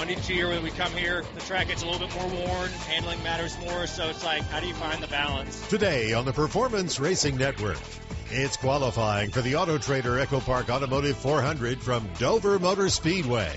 And each year when we come here, the track gets a little bit more worn, handling matters more, so it's like, how do you find the balance? Today on the Performance Racing Network, it's qualifying for the Auto Trader Echo Park Automotive 400 from Dover Motor Speedway.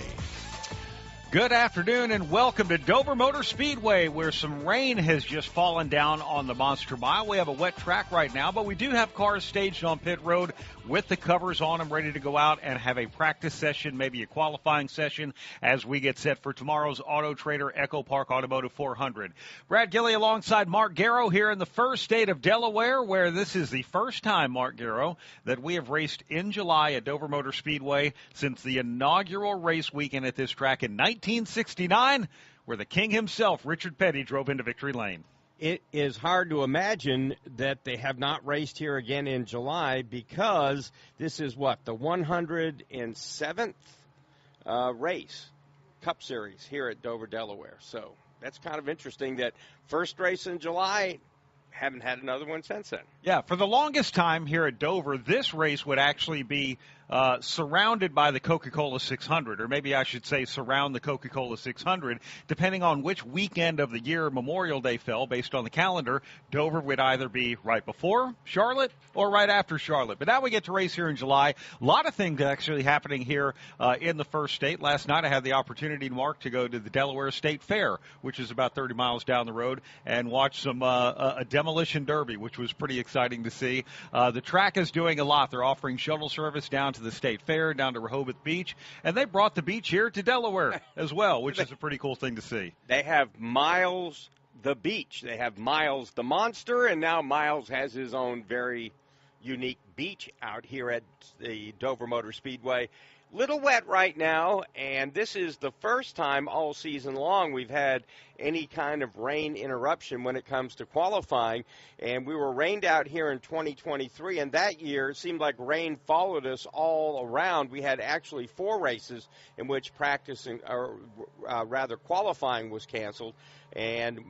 Good afternoon and welcome to Dover Motor Speedway, where some rain has just fallen down on the Monster Mile. We have a wet track right now, but we do have cars staged on pit road with the covers on them, ready to go out and have a practice session, maybe a qualifying session, as we get set for tomorrow's Auto Trader Echo Park Automotive 400. Brad Gilley alongside Mark Garrow here in the first state of Delaware, where this is the first time, Mark Garrow, that we have raced in July at Dover Motor Speedway since the inaugural race weekend at this track in 1969, where the king himself, Richard Petty, drove into victory lane. It is hard to imagine that they have not raced here again in July, because this is what, the 107th race, Cup Series here at Dover, Delaware. So that's kind of interesting that first race in July, haven't had another one since then. Yeah, for the longest time here at Dover, this race would actually be surrounded by the Coca-Cola 600, or maybe I should say surround the Coca-Cola 600, depending on which weekend of the year Memorial Day fell based on the calendar. Dover would either be right before Charlotte or right after Charlotte. But now we get to race here in July. A lot of things actually happening here in the first state. Last night I had the opportunity, Mark, to go to the Delaware State Fair, which is about 30 miles down the road, and watch some a demolition derby, which was pretty exciting to see. The track is doing a lot. They're offering shuttle service down to the State Fair, down to Rehoboth Beach, and they brought the beach here to Delaware as well, which is a pretty cool thing to see. They have Miles the beach. They have Miles the monster, and now Miles has his own very unique beach out here at the Dover Motor Speedway. Little wet right now, and this is the first time all season long we've had any kind of rain interruption when it comes to qualifying. And we were rained out here in 2023, and that year it seemed like rain followed us all around. We had actually 4 races in which practicing, or rather qualifying, was canceled. And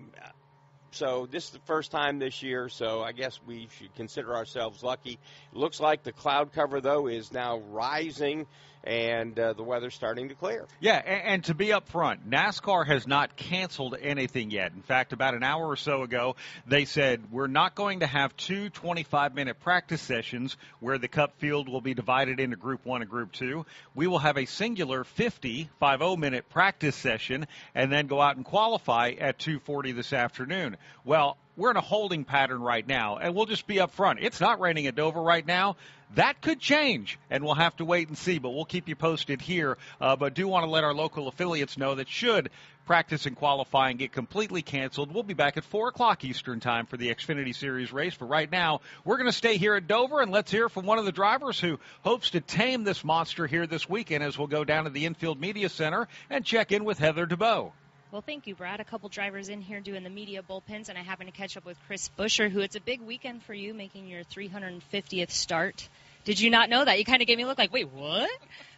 so this is the first time this year, so I guess we should consider ourselves lucky. It looks like the cloud cover, though, is now rising, and the weather's starting to clear. Yeah, and to be up front, NASCAR has not canceled anything yet. In fact, about an hour or so ago, they said we're not going to have 2 25-minute practice sessions where the Cup field will be divided into Group 1 and Group 2. We will have a singular 50-minute practice session and then go out and qualify at 2:40 this afternoon. Well, we're in a holding pattern right now, and we'll just be up front. It's not raining at Dover right now. That could change, and we'll have to wait and see, but we'll keep you posted here. But do want to let our local affiliates know that should practice and qualifying get completely canceled, we'll be back at 4 o'clock Eastern time for the Xfinity Series race. But right now, we're going to stay here at Dover, and let's hear from one of the drivers who hopes to tame this monster here this weekend, as we'll go down to the Infield Media Center and check in with Heather DeBow. Well, thank you, Brad. A couple drivers in here doing the media bullpens, and I happen to catch up with Chris Buescher, who it's a big weekend for you, making your 350th start. Did you not know that? You kind of gave me a look like, wait, what?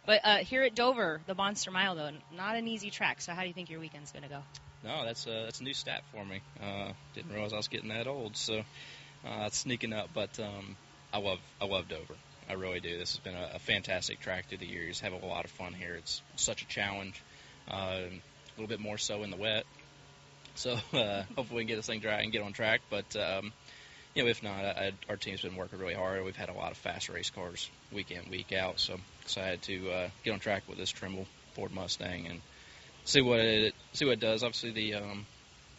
But here at Dover, the Monster Mile, though, not an easy track. So how do you think your weekend's going to go? No, that's a new stat for me. Didn't realize I was getting that old, so it's sneaking up. But I love Dover. I really do. This has been a fantastic track through the years. Have a lot of fun here. It's such a challenge. A little bit more so in the wet. So hopefully we can get this thing dry and get on track. But, if not, our team's been working really hard. We've had a lot of fast race cars week in, week out. So excited to get on track with this Trimble Ford Mustang and see what it does. Obviously, the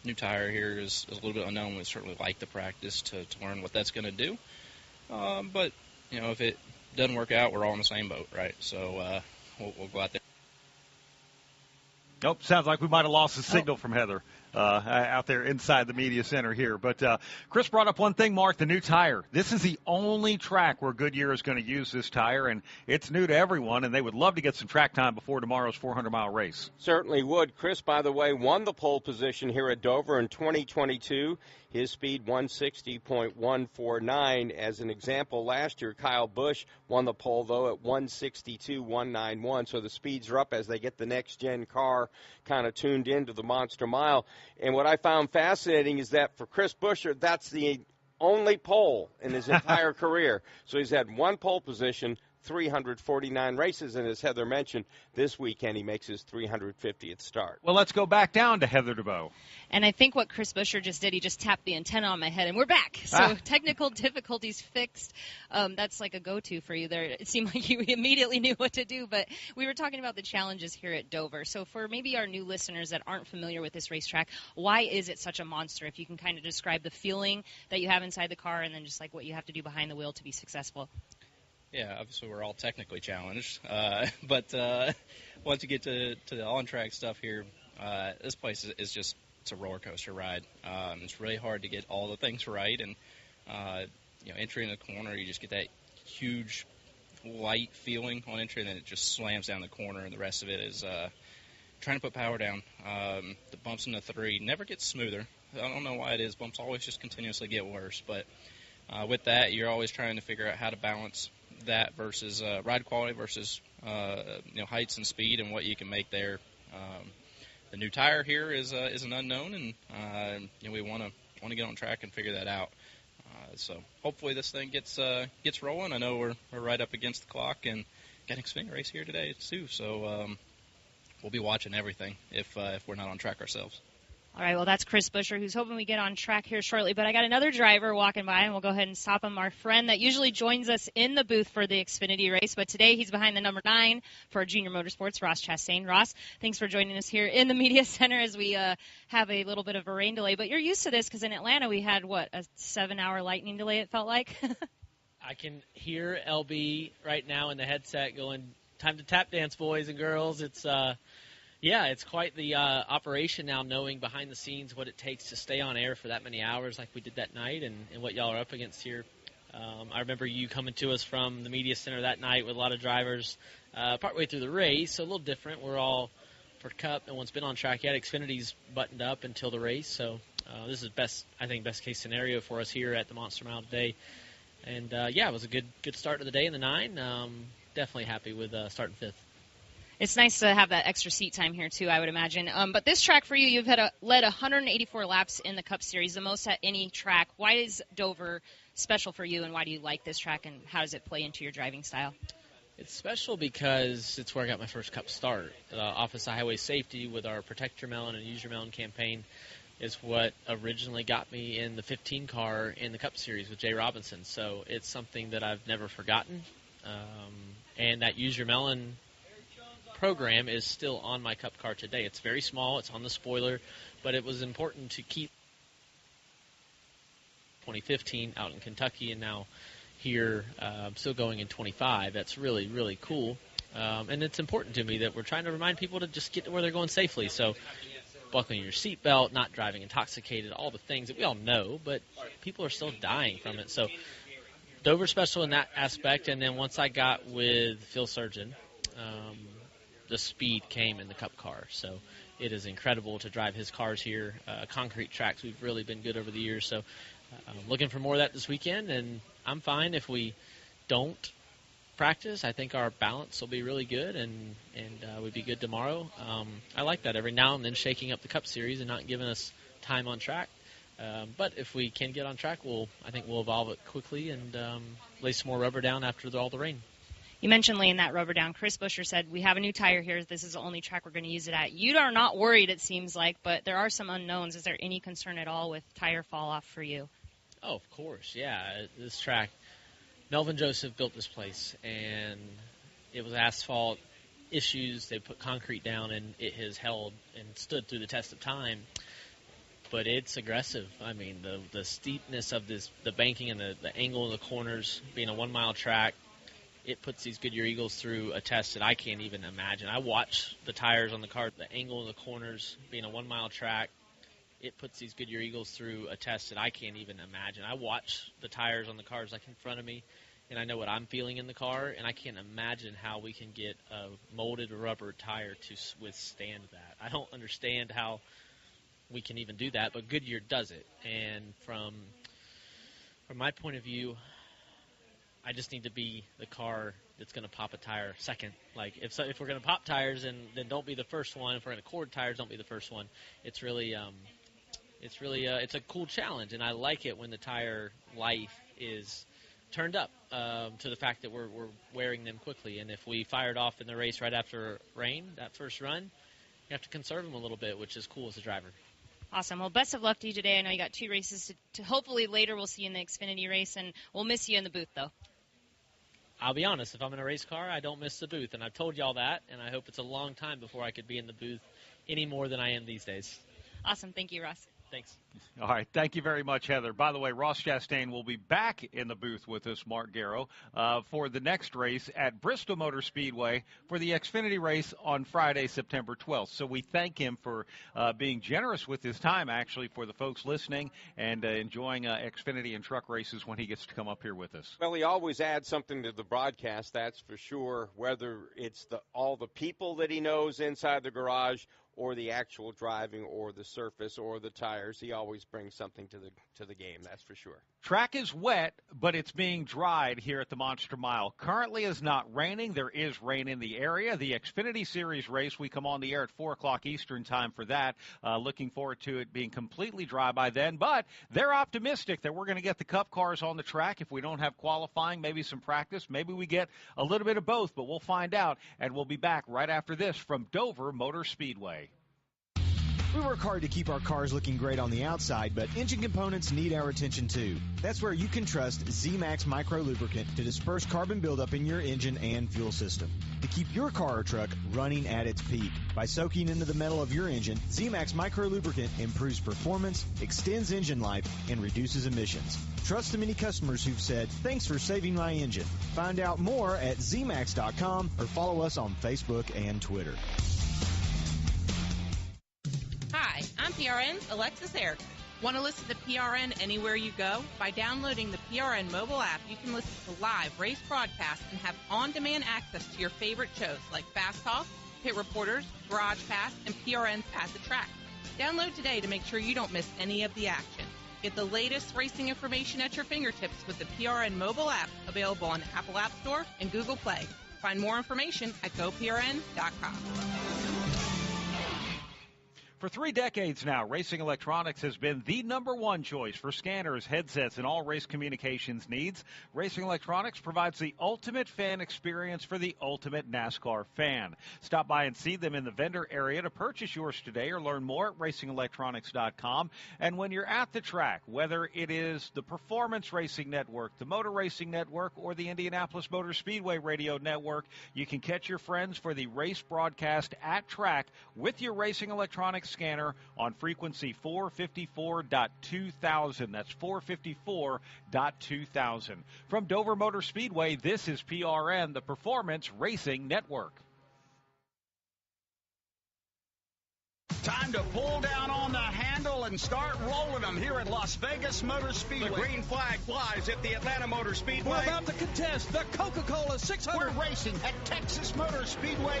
new tire here is a little bit unknown. We certainly like the practice to learn what that's going to do. But if it doesn't work out, we're all in the same boat, right? So we'll go out there. Nope, sounds like we might have lost the signal from Heather out there inside the media center here. But Chris brought up one thing, Mark, the new tire. This is the only track where Goodyear is going to use this tire, and it's new to everyone, and they would love to get some track time before tomorrow's 400-mile race. Certainly would. Chris, by the way, won the pole position here at Dover in 2022. His speed 160.149. As an example, last year Kyle Busch won the pole, though, at 162.191. So the speeds are up as they get the next-gen car kind of tuned into the Monster Mile. And what I found fascinating is that for Chris Buescher, that's the only pole in his entire career. So he's had one pole position, 349 races, and as Heather mentioned, this weekend he makes his 350th start. Well, let's go back down to Heather DeVoe. And I think what Chris Buescher just did, he just tapped the antenna on my head, and we're back. So technical difficulties fixed. That's like a go-to for you there. It seemed like you immediately knew what to do, but we were talking about the challenges here at Dover. So for maybe our new listeners that aren't familiar with this racetrack, why is it such a monster? If you can kind of describe the feeling that you have inside the car and then just like what you have to do behind the wheel to be successful. Yeah, obviously we're all technically challenged, but once you get to the on-track stuff here, this place is just it's a roller coaster ride. It's really hard to get all the things right, and entering the corner, you just get that huge light feeling on entry, and then it just slams down the corner, and the rest of it is trying to put power down. The bumps in the 3 never get smoother. I don't know why it is. Bumps always just continuously get worse, but with that, you're always trying to figure out how to balance that versus ride quality versus heights and speed and what you can make there. The new tire here is an unknown, and we want to get on track and figure that out. So hopefully this thing gets rolling. I know we're right up against the clock and got an Xfinity race here today too. So we'll be watching everything if we're not on track ourselves. All right, well, that's Chris Buescher, who's hoping we get on track here shortly. But I got another driver walking by, and we'll go ahead and stop him, our friend that usually joins us in the booth for the Xfinity race. But today he's behind the number 9 for Junior Motorsports, Ross Chastain. Ross, thanks for joining us here in the media center as we have a little bit of a rain delay. But you're used to this because in Atlanta we had, a 7-hour lightning delay, it felt like? I can hear LB right now in the headset going, time to tap dance, boys and girls. It's it's quite the operation now, knowing behind the scenes what it takes to stay on air for that many hours like we did that night and what y'all are up against here. I remember you coming to us from the media center that night with a lot of drivers partway through the race, so a little different. We're all for Cup, no one's been on track yet. Xfinity's buttoned up until the race, so this is best case scenario for us here at the Monster Mile today. And, it was a good start to the day in the 9. Definitely happy with starting 5th. It's nice to have that extra seat time here, too, I would imagine. But this track for you, you've led 184 laps in the Cup Series, the most at any track. Why is Dover special for you, and why do you like this track, and how does it play into your driving style? It's special because it's where I got my first Cup start. The Office of Highway Safety with our Protect Your Melon and Use Your Melon campaign is what originally got me in the 15 car in the Cup Series with Jay Robinson. So it's something that I've never forgotten. And that Use Your Melon program is still on my Cup car today. It's very small. It's on the spoiler, but it was important to keep 2015 out in Kentucky and now here still going in 25. That's really, really cool. And it's important to me that we're trying to remind people to just get to where they're going safely. So buckling your seatbelt, not driving intoxicated, all the things that we all know, but people are still dying from it. So Dover's special in that aspect. And then once I got with Phil Surgeon, the speed came in the Cup car. So it is incredible to drive his cars here. Concrete tracks, we've really been good over the years. So I'm looking for more of that this weekend, and I'm fine if we don't practice. I think our balance will be really good, and we'd be good tomorrow. I like that every now and then, shaking up the Cup Series and not giving us time on track. But if we can get on track, I think we'll evolve it quickly and lay some more rubber down after all the rain. You mentioned laying that rubber down. Chris Buescher said, we have a new tire here. This is the only track we're going to use it at. You are not worried, it seems like, but there are some unknowns. Is there any concern at all with tire fall off for you? Oh, of course, yeah. This track, Melvin Joseph built this place, and it was asphalt issues. They put concrete down, and it has held and stood through the test of time. But it's aggressive. I mean, the steepness of the banking and the angle of the corners, being a 1 mile track, it puts these Goodyear Eagles through a test that I can't even imagine. I watch the tires on the car, the angle of the corners, being a 1 mile track, it puts these Goodyear Eagles through a test that I can't even imagine. I watch the tires on the cars like in front of me, and I know what I'm feeling in the car, and I can't imagine how we can get a molded rubber tire to withstand that. I don't understand how we can even do that, but Goodyear does it. And from my point of view, I just need to be the car that's going to pop a tire second. Like, if we're going to pop tires, then don't be the first one. If we're going to cord tires, don't be the first one. It's really it's a cool challenge, and I like it when the tire life is turned up to the fact that we're wearing them quickly. And if we fired off in the race right after rain, that first run, you have to conserve them a little bit, which is cool as a driver. Awesome. Well, best of luck to you today. I know you got 2 races to hopefully later we'll see you in the Xfinity race, and we'll miss you in the booth, though. I'll be honest, if I'm in a race car, I don't miss the booth, and I've told y'all that, and I hope it's a long time before I could be in the booth any more than I am these days. Awesome. Thank you, Ross. Thanks. All right. Thank you very much, Heather. By the way, Ross Chastain will be back in the booth with us, Mark Garrow, for the next race at Bristol Motor Speedway for the Xfinity race on Friday, September 12th. So we thank him for being generous with his time, actually, for the folks listening and enjoying Xfinity and truck races when he gets to come up here with us. Well, he always adds something to the broadcast, that's for sure, whether it's all the people that he knows inside the garage or the actual driving or the surface or the tires. He always brings something to the game, that's for sure. Track is wet, but it's being dried here at the Monster Mile. Currently it's not raining. There is rain in the area. The Xfinity Series race, we come on the air at 4 o'clock Eastern time for that. Looking forward to it being completely dry by then. But they're optimistic that we're going to get the Cup cars on the track. If we don't have qualifying, maybe some practice, maybe we get a little bit of both, but we'll find out. And we'll be back right after this from Dover Motor Speedway. We work hard to keep our cars looking great on the outside, but engine components need our attention too. That's where you can trust Z-Max Micro Lubricant to disperse carbon buildup in your engine and fuel system to keep your car or truck running at its peak. By soaking into the metal of your engine, Z-Max Micro Lubricant improves performance, extends engine life, and reduces emissions. Trust the many customers who've said, "Thanks for saving my engine." Find out more at zmax.com or follow us on Facebook and Twitter. Hi, I'm PRN's Alexis Erickson. Want to listen to PRN anywhere you go? By downloading the PRN mobile app, you can listen to live race broadcasts and have on-demand access to your favorite shows like Fast Talk, Pit Reporters, Garage Pass, and PRN's At the Track. Download today to make sure you don't miss any of the action. Get the latest racing information at your fingertips with the PRN mobile app, available on Apple App Store and Google Play. Find more information at goprn.com. For 3 decades now, Racing Electronics has been the #1 choice for scanners, headsets, and all race communications needs. Racing Electronics provides the ultimate fan experience for the ultimate NASCAR fan. Stop by and see them in the vendor area to purchase yours today or learn more at racingelectronics.com. And when you're at the track, whether it is the Performance Racing Network, the Motor Racing Network, or the Indianapolis Motor Speedway Radio Network, you can catch your friends for the race broadcast at track with your Racing Electronics scanner on frequency 454.2000. That's 454.2000. From Dover Motor Speedway, this is PRN, the Performance Racing Network. Time to pull down on the handle and start rolling them here at Las Vegas Motor Speedway. The green flag flies at the Atlanta Motor Speedway. We're about to contest the Coca-Cola 600. We're racing at Texas Motor Speedway.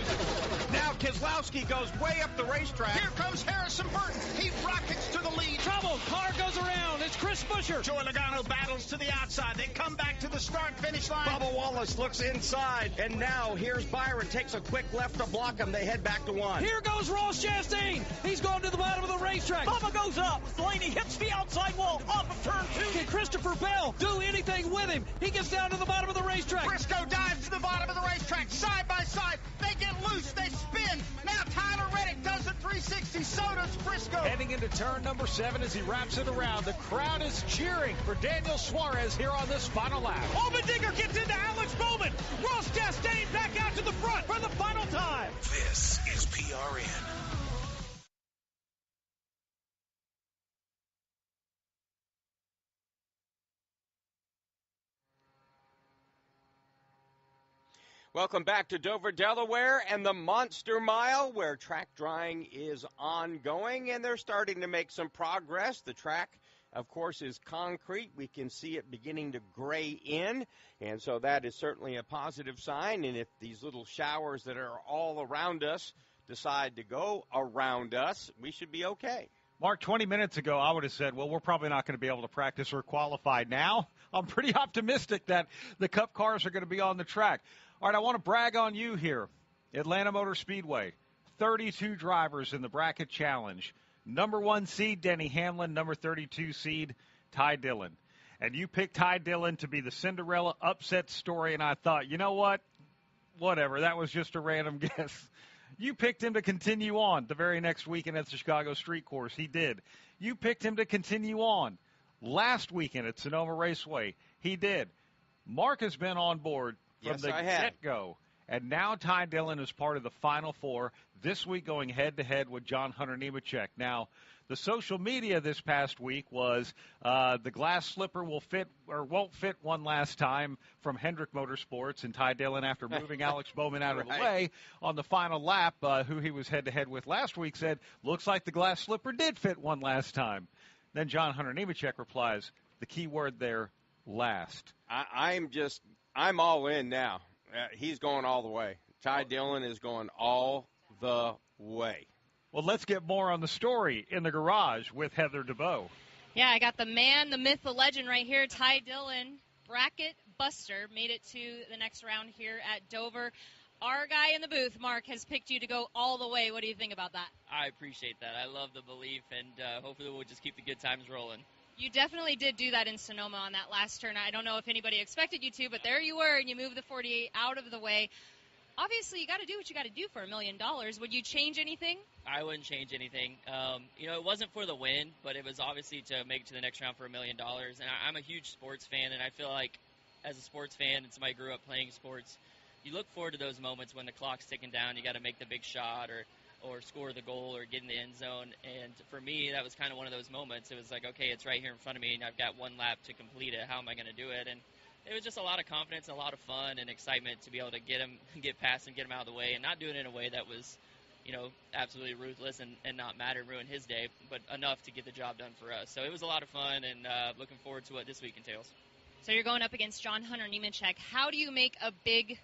Now Keselowski goes way up the racetrack. Here comes Harrison Burton. He rockets to the lead. Trouble. Car goes around. It's Chris Buescher. Joey Logano battles to the outside. They come back to the start-finish line. Bubba Wallace looks inside. And now here's Byron. Takes a quick left to block him. They head back to 1. Here goes Ross Chastain. He's going to the bottom of the racetrack. Bubba goes up. Blaney hits the outside wall off of turn 2. Can Christopher Bell do anything with him? He gets down to the bottom of the racetrack. Briscoe dives to the bottom of the racetrack. Side by side. They get loose. They spin. Now Tyler Reddick does the 360. So does Briscoe. Heading into turn number 7 as he wraps it around. The crowd is cheering for Daniel Suarez here on this final lap. Allmendinger gets into Alex Bowman. Ross Chastain back out to the front for the final time. Welcome back to Dover, Delaware, and the Monster Mile, where track drying is ongoing, and they're starting to make some progress. The track, of course, is concrete. We can see it beginning to gray in, and so that is certainly a positive sign. And if these little showers that are all around us decide to go around us, we should be okay. Mark, 20 minutes ago, I would have said, well, we're probably not going to be able to practice or qualify. Now, I'm pretty optimistic that the Cup cars are going to be on the track. All right, I want to brag on you here. Atlanta Motor Speedway, 32 drivers in the bracket challenge. Number 1 seed, Denny Hamlin. Number 32 seed, Ty Dillon. And you picked Ty Dillon to be the Cinderella upset story, and I thought, you know what? Whatever, that was just a random guess. You picked him to continue on the very next weekend at the Chicago Street Course. He did. You picked him to continue on last weekend at Sonoma Raceway. He did. Mark has been on board from the get-go. And now Ty Dillon is part of the Final Four this week, going head-to-head with John Hunter Nemechek. Now, the social media this past week was the glass slipper will fit or won't fit one last time from Hendrick Motorsports, and Ty Dillon, after moving Alex Bowman out of the way on the final lap, who he was head-to-head with last week, said, looks like the glass slipper did fit one last time. Then John Hunter Nemechek replies, the key word there, last. I'm all in now. He's going all the way. Ty Dillon is going all the way. Well, let's get more on the story in the garage with Heather DeBow. Yeah, I got the man, the myth, the legend right here, Ty Dillon, bracket buster, made it to the next round here at Dover. Our guy in the booth, Mark, has picked you to go all the way. What do you think about that? I appreciate that. I love the belief, and hopefully we'll just keep the good times rolling. You definitely did do that in Sonoma on that last turn. I don't know if anybody expected you to, but there you were, and you moved the 48 out of the way. Obviously, you got to do what you got to do for $1 million. Would you change anything? I wouldn't change anything. It wasn't for the win, but it was obviously to make it to the next round for $1 million. And I'm a huge sports fan, and I feel like as a sports fan and somebody who grew up playing sports, you look forward to those moments when the clock's ticking down. You got to make the big shot or score the goal or get in the end zone. And for me, that was kind of one of those moments. It was like, okay, it's right here in front of me, and I've got one lap to complete it. How am I going to do it? And it was just a lot of confidence and a lot of fun and excitement to be able to get past him, get him out of the way, and not do it in a way that was, absolutely ruthless and not matter and ruin his day, but enough to get the job done for us. So it was a lot of fun, and looking forward to what this week entails. So you're going up against John Hunter Nemechek. How do you make a big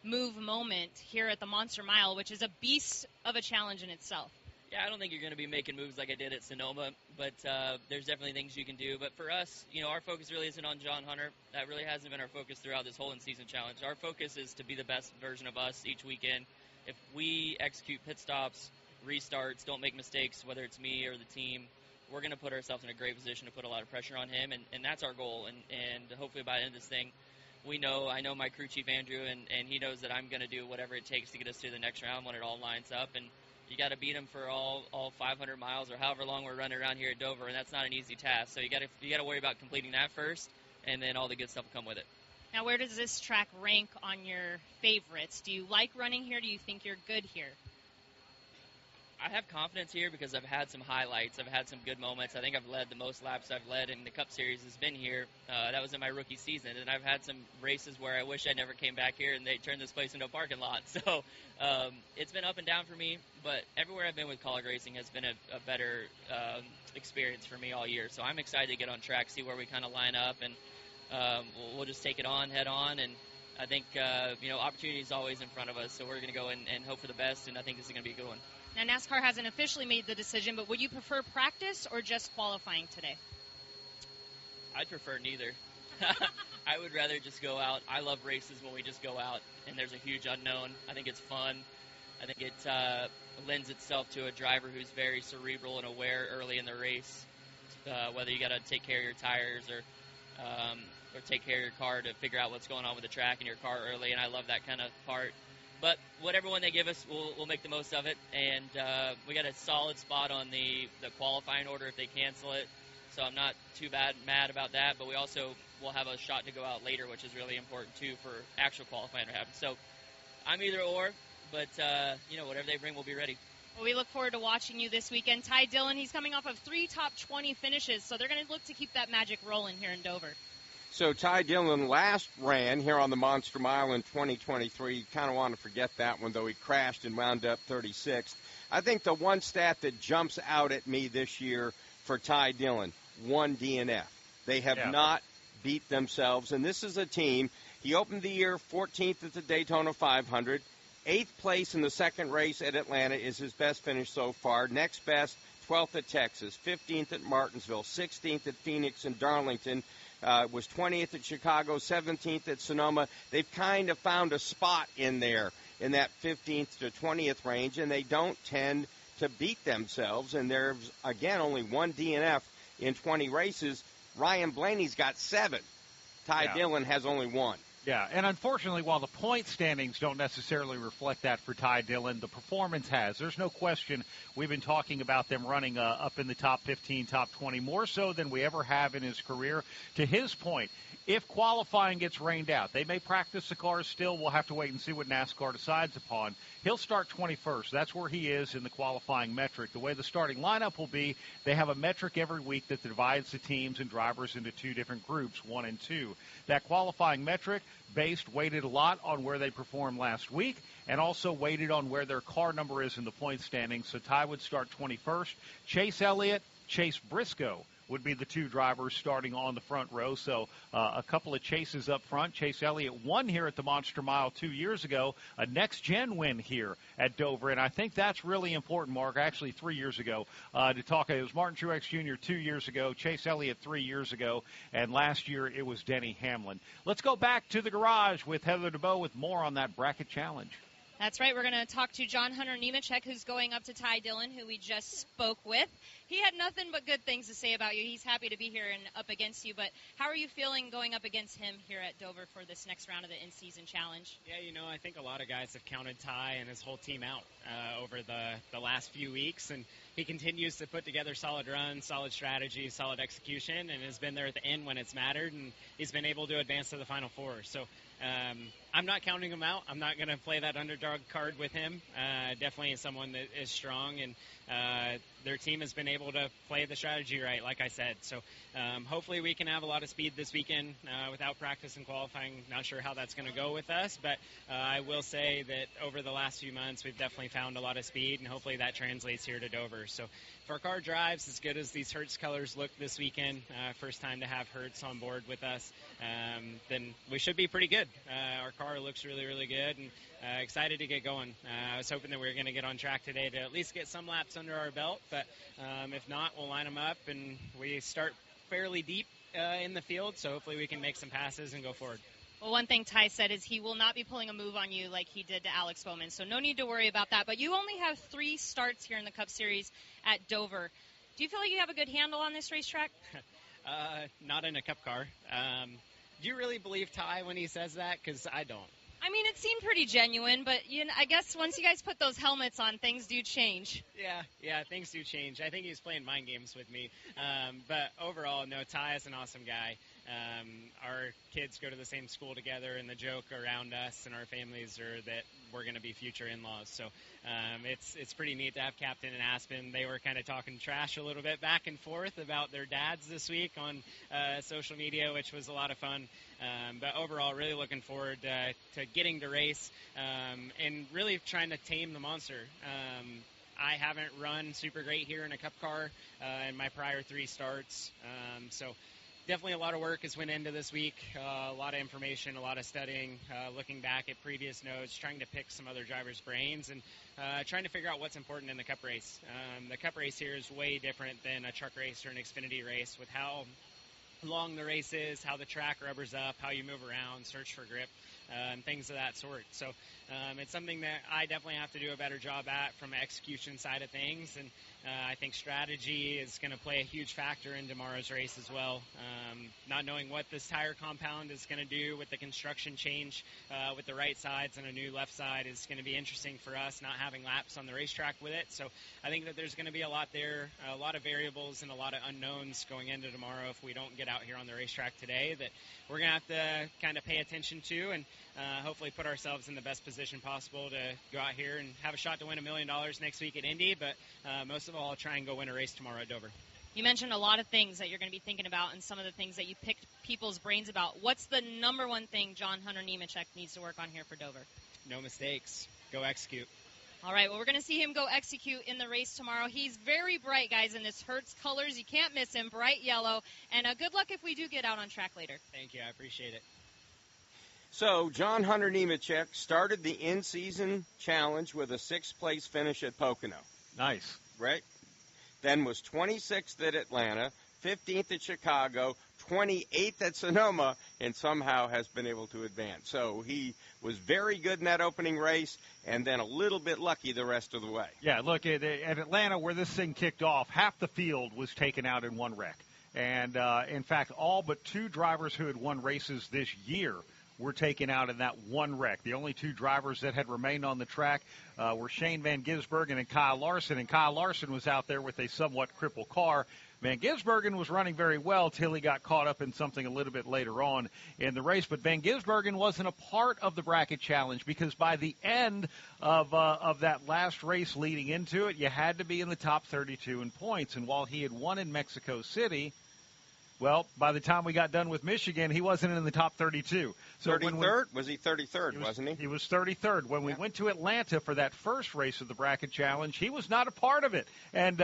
move moment here at the Monster Mile, which is a beast of a challenge in itself? Yeah, I don't think you're going to be making moves like I did at Sonoma, but there's definitely things you can do. But for us, our focus really isn't on John Hunter. That really hasn't been our focus throughout this whole in-season challenge. Our focus is to be the best version of us each weekend. If we execute pit stops, restarts, don't make mistakes, whether it's me or the team, we're going to put ourselves in a great position to put a lot of pressure on him, and that's our goal. And hopefully by the end of this thing, I know my crew chief, Andrew, and he knows that I'm going to do whatever it takes to get us to the next round when it all lines up. And you got to beat him for all 500 miles or however long we're running around here at Dover, and that's not an easy task. So you got to worry about completing that first, and then all the good stuff will come with it. Now, where does this track rank on your favorites? Do you like running here? Do you think you're good here? I have confidence here because I've had some highlights. I've had some good moments. I think I've led the most laps I've led in the Cup Series has been here. That was in my rookie season. And I've had some races where I wish I never came back here and they turned this place into a parking lot. So it's been up and down for me. But everywhere I've been with college racing has been a better experience for me all year. So I'm excited to get on track, see where we kind of line up. And we'll just take it on, head on. And I think, opportunity is always in front of us. So we're going to go and hope for the best. And I think this is going to be a good one. Now, NASCAR hasn't officially made the decision, but would you prefer practice or just qualifying today? I'd prefer neither. I would rather just go out. I love races when we just go out, and there's a huge unknown. I think it's fun. I think it lends itself to a driver who's very cerebral and aware early in the race, whether you got to take care of your tires or take care of your car to figure out what's going on with the track in your car early, and I love that kind of part. But whatever one they give us, we'll make the most of it. And we got a solid spot on the qualifying order if they cancel it. So I'm not too mad about that. But we also will have a shot to go out later, which is really important, too, for actual qualifying to happen. So I'm either or, but, whatever they bring, we'll be ready. Well, we look forward to watching you this weekend. Ty Dillon, he's coming off of 3 top 20 finishes, so they're going to look to keep that magic rolling here in Dover. So Ty Dillon last ran here on the Monster Mile in 2023. You kind of want to forget that one, though he crashed and wound up 36th. I think the one stat that jumps out at me this year for Ty Dillon, 1 DNF. They have not beat themselves, and this is a team. He opened the year 14th at the Daytona 500. 8th place in the second race at Atlanta is his best finish so far. Next best, 12th at Texas, 15th at Martinsville, 16th at Phoenix and Darlington. Was 20th at Chicago, 17th at Sonoma. They've kind of found a spot in there in that 15th to 20th range, and they don't tend to beat themselves. And there's, again, only 1 DNF in 20 races. Ryan Blaney's got 7. Ty Dillon has only 1. Yeah, and unfortunately, while the point standings don't necessarily reflect that for Ty Dillon, the performance has. There's no question we've been talking about them running up in the top 15, top 20, more so than we ever have in his career. To his point, if qualifying gets rained out, they may practice the cars still. We'll have to wait and see what NASCAR decides upon. He'll start 21st. That's where he is in the qualifying metric. The way the starting lineup will be, they have a metric every week that divides the teams and drivers into 2 different groups, 1 and 2. That qualifying metric weighted a lot on where they performed last week and also weighted on where their car number is in the point standings. So Ty would start 21st. Chase Elliott, Chase Briscoe would be the 2 drivers starting on the front row. So a couple of chases up front. Chase Elliott won here at the Monster Mile 2 years ago, a next-gen win here at Dover. And I think that's really important, Mark, actually 3 years ago, to talk. It was Martin Truex Jr. 2 years ago, Chase Elliott 3 years ago, and last year it was Denny Hamlin. Let's go back to the garage with Heather DeBow with more on that bracket challenge. That's right. We're going to talk to John Hunter Nemechek, who's going up to Ty Dillon, who we just spoke with. He had nothing but good things to say about you. He's happy to be here and up against you. But how are you feeling going up against him here at Dover for this next round of the in-season challenge? Yeah, I think a lot of guys have counted Ty and his whole team out over the last few weeks. And he continues to put together solid runs, solid strategy, solid execution, and has been there at the end when it's mattered. And he's been able to advance to the Final Four. So I'm not counting him out. I'm not going to play that underdog card with him. Definitely is someone that is strong, and their team has been able to play the strategy right, like I said. So hopefully we can have a lot of speed this weekend without practice and qualifying. Not sure how that's going to go with us, but I will say that over the last few months we've definitely found a lot of speed, and hopefully that translates here to Dover. So if our car drives as good as these Hertz colors look this weekend, first time to have Hertz on board with us, then we should be pretty good. Our car looks really, really good, and excited to get going. I was hoping that we were going to get on track today to at least get some laps under our belt, but if not, we'll line them up, and we start fairly deep in the field, so hopefully we can make some passes and go forward. Well, one thing Ty said is he will not be pulling a move on you like he did to Alex Bowman, so no need to worry about that. But you only have 3 starts here in the Cup Series at Dover. Do you feel like you have a good handle on this racetrack? Not in a Cup car. Do you really believe Ty when he says that? Because I don't. I mean, it seemed pretty genuine, but I guess once you guys put those helmets on, things do change. Yeah, things do change. I think he was playing mind games with me. But overall, no, Ty is an awesome guy. Our kids go to the same school together, and the joke around us and our families are that we're going to be future in-laws. So it's pretty neat to have Captain and Aspen. They were kind of talking trash a little bit back and forth about their dads this week on social media, which was a lot of fun. But overall, really looking forward to getting to race and really trying to tame the monster. I haven't run super great here in a Cup car in my prior 3 starts. So definitely a lot of work has went into this week, a lot of information, a lot of studying, looking back at previous notes, trying to pick some other drivers' brains, and trying to figure out what's important in the Cup race. The Cup race here is way different than a truck race or an Xfinity race with how long the race is, how the track rubbers up, how you move around, search for grip, and things of that sort. So it's something that I definitely have to do a better job at from an execution side of things, and I think strategy is going to play a huge factor in tomorrow's race as well. Not knowing what this tire compound is going to do with the construction change with the right sides and a new left side is going to be interesting for us, not having laps on the racetrack with it. So I think that there's going to be a lot there, a lot of variables and a lot of unknowns going into tomorrow if we don't get out here on the racetrack today that we're going to have to kind of pay attention to and hopefully put ourselves in the best position possible to go out here and have a shot to win $1 million next week at Indy, but most of all, try and go win a race tomorrow at Dover. You mentioned a lot of things that you're going to be thinking about and some of the things that you picked people's brains about what's the number one thing John Hunter Nemechek needs to work on here for Dover. No mistakes. Go execute. All right, well, we're going to see him go execute in the race tomorrow. He's very bright, guys, in this Hertz colors. You can't miss him, bright yellow. And good luck if we do get out on track later. Thank you. I appreciate it. So John Hunter Nemechek started the in-season challenge with a 6th-place finish at Pocono. Nice. Right? Then was 26th at Atlanta, 15th at Chicago, 28th at Sonoma, and somehow has been able to advance. So he was very good in that opening race and then a little bit lucky the rest of the way. Yeah, look, at Atlanta where this thing kicked off, half the field was taken out in one wreck. And, in fact, all but 2 drivers who had won races this year were taken out in that one wreck. The only 2 drivers that had remained on the track were Shane Van Gisbergen and Kyle Larson, and Kyle Larson was out there with a somewhat crippled car. Van Gisbergen was running very well till he got caught up in something a little bit later on in the race. But Van Gisbergen wasn't a part of the bracket challenge because by the end of that last race leading into it, you had to be in the top 32 in points. And while he had won in Mexico City, well, by the time we got done with Michigan, he wasn't in the top 32. So 33rd? Was he 33rd, wasn't he? He was 33rd. When we went to Atlanta for that first race of the bracket challenge, he was not a part of it. And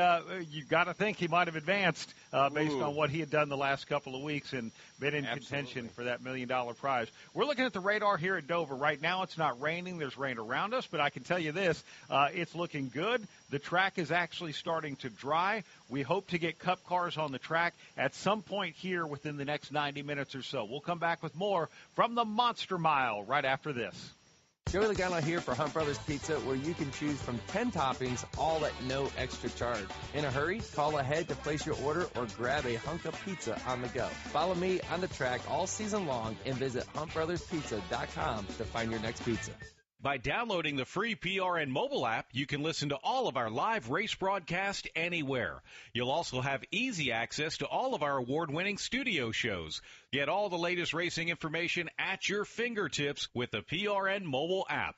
you got to think he might have advanced based on what he had done the last couple of weeks and been in contention for that $1 million prize. We're looking at the radar here at Dover. Right now it's not raining. There's rain around us, but I can tell you this, it's looking good. The track is actually starting to dry. We hope to get Cup cars on the track at some point here within the next 90 minutes or so. We'll come back with more from the Monster Mile right after this. Joey Logano here for Hunt Brothers Pizza, where you can choose from 10 toppings, all at no extra charge. In a hurry? Call ahead to place your order or grab a hunk of pizza on the go. Follow me on the track all season long and visit huntbrotherspizza.com to find your next pizza. By downloading the free PRN mobile app, you can listen to all of our live race broadcasts anywhere. You'll also have easy access to all of our award-winning studio shows. Get all the latest racing information at your fingertips with the PRN mobile app.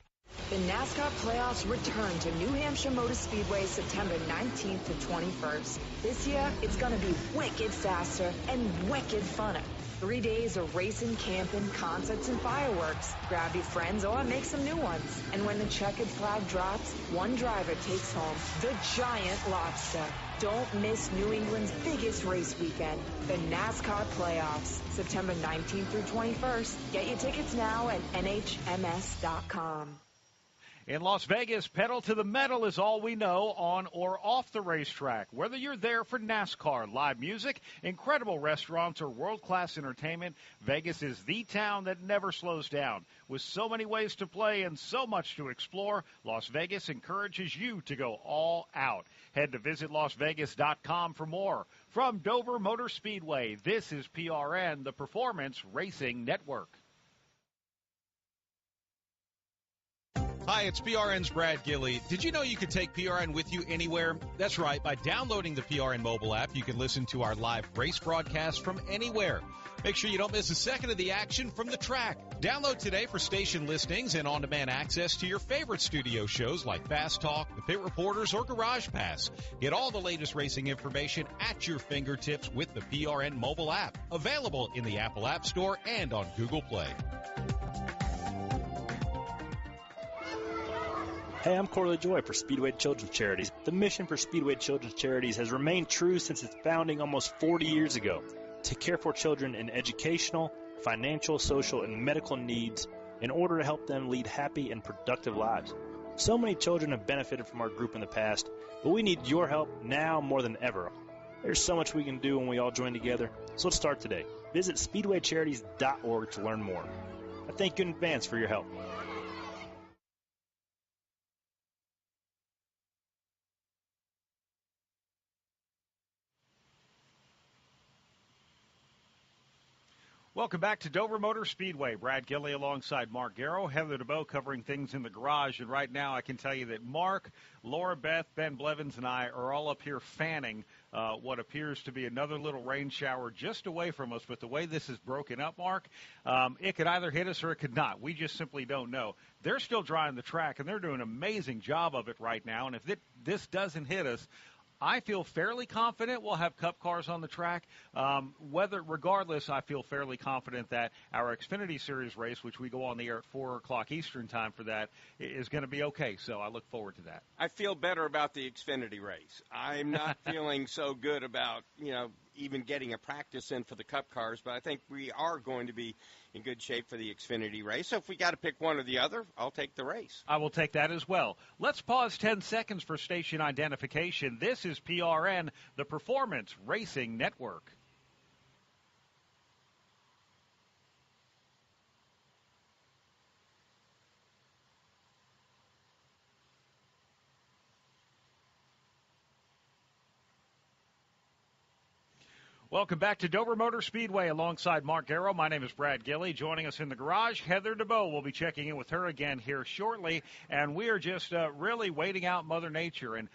The NASCAR playoffs return to New Hampshire Motor Speedway September 19th to 21st. This year, it's going to be wicked faster and wicked funner. 3 days of racing, camping, concerts, and fireworks. Grab your friends or make some new ones. And when the checkered flag drops, one driver takes home the giant lobster. Don't miss New England's biggest race weekend, the NASCAR playoffs, September 19th through 21st. Get your tickets now at nhms.com. In Las Vegas, pedal to the metal is all we know on or off the racetrack. Whether you're there for NASCAR, live music, incredible restaurants, or world-class entertainment, Vegas is the town that never slows down. With so many ways to play and so much to explore, Las Vegas encourages you to go all out. Head to visitlasvegas.com for more. From Dover Motor Speedway, this is PRN, the Performance Racing Network. Hi, it's PRN's Brad Gilley. Did you know you could take PRN with you anywhere? That's right. By downloading the PRN mobile app, you can listen to our live race broadcast from anywhere. Make sure you don't miss a second of the action from the track. Download today for station listings and on-demand access to your favorite studio shows like Fast Talk, The Pit Reporters, or Garage Pass. Get all the latest racing information at your fingertips with the PRN mobile app. Available in the Apple App Store and on Google Play. Hey, I'm Corley Joy for Speedway Children's Charities. The mission for Speedway Children's Charities has remained true since its founding almost 40 years ago, to care for children in educational, financial, social, and medical needs in order to help them lead happy and productive lives. So many children have benefited from our group in the past, but we need your help now more than ever. There's so much we can do when we all join together, so let's start today. Visit speedwaycharities.org to learn more. I thank you in advance for your help. Welcome back to Dover Motor Speedway. Brad Gilley alongside Mark Garrow, Heather DeBow covering things in the garage. And right now I can tell you that Mark, Laura Beth, Ben Blevins, and I are all up here fanning what appears to be another little rain shower just away from us. But the way this is broken up, Mark, it could either hit us or it could not. We just simply don't know. They're still drying the track, and they're doing an amazing job of it right now. And if this doesn't hit us, I feel fairly confident we'll have Cup cars on the track. Regardless, I feel fairly confident that our Xfinity Series race, which we go on the air at 4 o'clock Eastern time for that, is going to be okay. So I look forward to that. I feel better about the Xfinity race. I'm not feeling so good about, even getting a practice in for the Cup cars, but I think we are going to be in good shape for the Xfinity race. So if we got to pick one or the other, I'll take the race. I will take that as well. Let's pause 10 seconds for station identification. This is PRN, the Performance Racing Network. Welcome back to Dover Motor Speedway alongside Mark Garrow. My name is Brad Gilley. Joining us in the garage, Heather DeBoe. We'll be checking in with her again here shortly. And we are just really waiting out Mother Nature. And,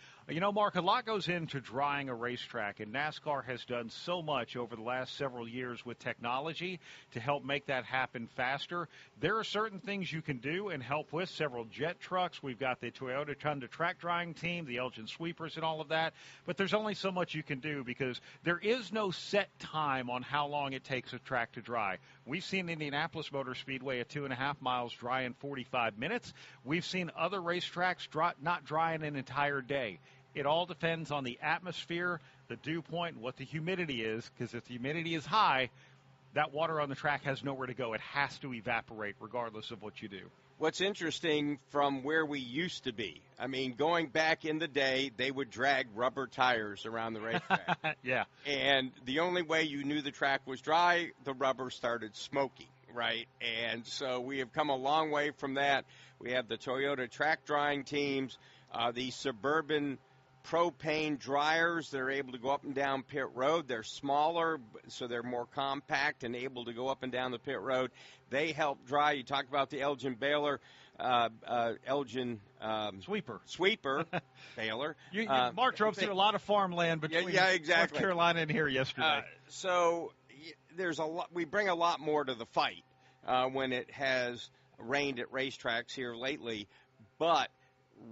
Mark, a lot goes into drying a racetrack. And NASCAR has done so much over the last several years with technology to help make that happen faster. There are certain things you can do and help with. Several jet trucks. We've got the Toyota Tundra track drying team, the Elgin sweepers and all of that. But there's only so much you can do because there is no set time on how long it takes a track to dry. We've seen Indianapolis Motor Speedway at 2.5 miles dry in 45 minutes. We've seen other racetracks not dry in an entire day. It all depends on the atmosphere, the dew point, and what the humidity is, because if the humidity is high, that water on the track has nowhere to go. It has to evaporate regardless of what you do. What's interesting from where we used to be, going back in the day, they would drag rubber tires around the racetrack. Yeah. And the only way you knew the track was dry, the rubber started smoking, right? And so we have come a long way from that. We have the Toyota track drying teams, the Suburban propane dryers. They're able to go up and down pit road. They're smaller, so they're more compact and able to go up and down the pit road. They help dry. You talk about the Elgin Baylor, Elgin sweeper Baylor. Mark drove through a lot of farmland between exactly. North Carolina and here yesterday. So there's a lot. We bring a lot more to the fight when it has rained at racetracks here lately, but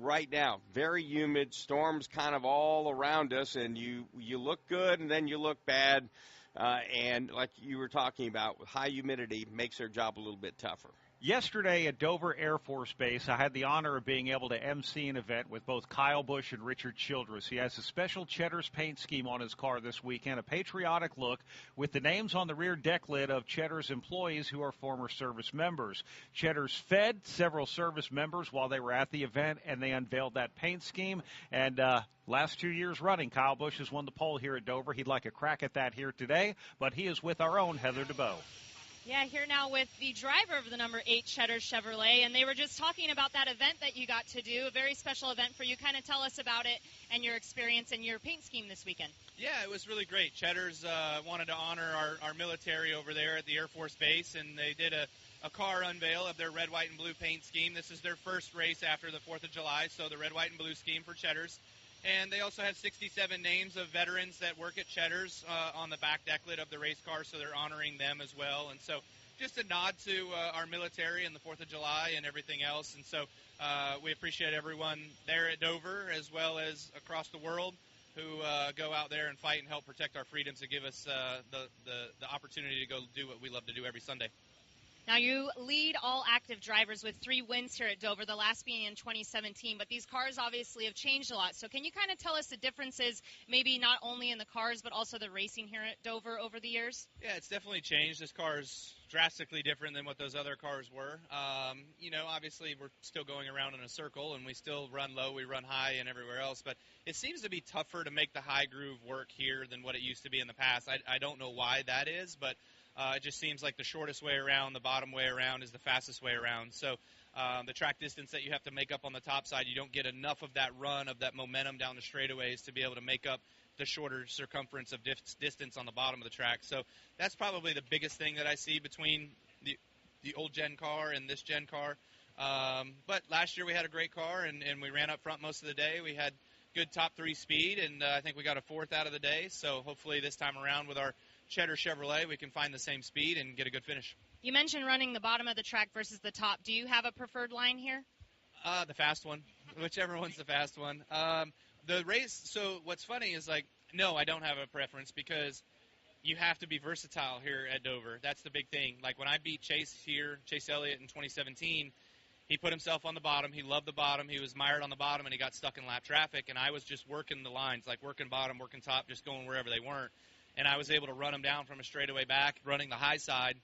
right now, very humid, storms kind of all around us, and you look good and then you look bad. And like you were talking about, with high humidity, makes their job a little bit tougher. Yesterday at Dover Air Force Base, I had the honor of being able to MC an event with both Kyle Busch and Richard Childress. He has a special Cheddar's paint scheme on his car this weekend, a patriotic look with the names on the rear deck lid of Cheddar's employees who are former service members. Cheddar's fed several service members while they were at the event, and they unveiled that paint scheme. And last 2 years running, Kyle Busch has won the pole here at Dover. He'd like a crack at that here today, but he is with our own Heather DeBoe. Yeah, here now with the driver of the number 8 Cheddar Chevrolet, and they were just talking about that event that you got to do, a very special event for you. Kind of tell us about it and your experience and your paint scheme this weekend. Yeah, it was really great. Cheddar's wanted to honor our military over there at the Air Force Base, and they did a car unveil of their red, white, and blue paint scheme. This is their first race after the 4th of July, so the red, white, and blue scheme for Cheddar's. And they also had 67 names of veterans that work at Cheddar's on the back deck lid of the race car, so they're honoring them as well. And so just a nod to our military and the 4th of July and everything else. And so we appreciate everyone there at Dover as well as across the world who go out there and fight and help protect our freedoms and give us the opportunity to go do what we love to do every Sunday. Now, you lead all active drivers with 3 wins here at Dover, the last being in 2017, but these cars obviously have changed a lot. So can you kind of tell us the differences, maybe not only in the cars, but also the racing here at Dover over the years? Yeah, it's definitely changed. This car is drastically different than what those other cars were. Obviously we're still going around in a circle, and we still run low, we run high, and everywhere else, but it seems to be tougher to make the high groove work here than what it used to be in the past. I don't know why that is, but it just seems like the shortest way around, the bottom way around, is the fastest way around. So the track distance that you have to make up on the top side, you don't get enough of that run, of that momentum down the straightaways to be able to make up the shorter circumference of distance on the bottom of the track. So that's probably the biggest thing that I see between the old gen car and this gen car. But last year we had a great car, and we ran up front most of the day. We had good top 3 speed, and I think we got a 4th out of the day. So hopefully this time around with our Cheddar Chevrolet, we can find the same speed and get a good finish. You mentioned running the bottom of the track versus the top. Do you have a preferred line here? The fast one, whichever one's the fast one. The race, so what's funny is, like, no, I don't have a preference because you have to be versatile here at Dover. That's the big thing. Like, when I beat Chase Elliott in 2017, he put himself on the bottom. He loved the bottom. He was mired on the bottom, and he got stuck in lap traffic, and I was just working the lines, like working bottom, working top, just going wherever they weren't. And I was able to run him down from a straightaway back, running the high side,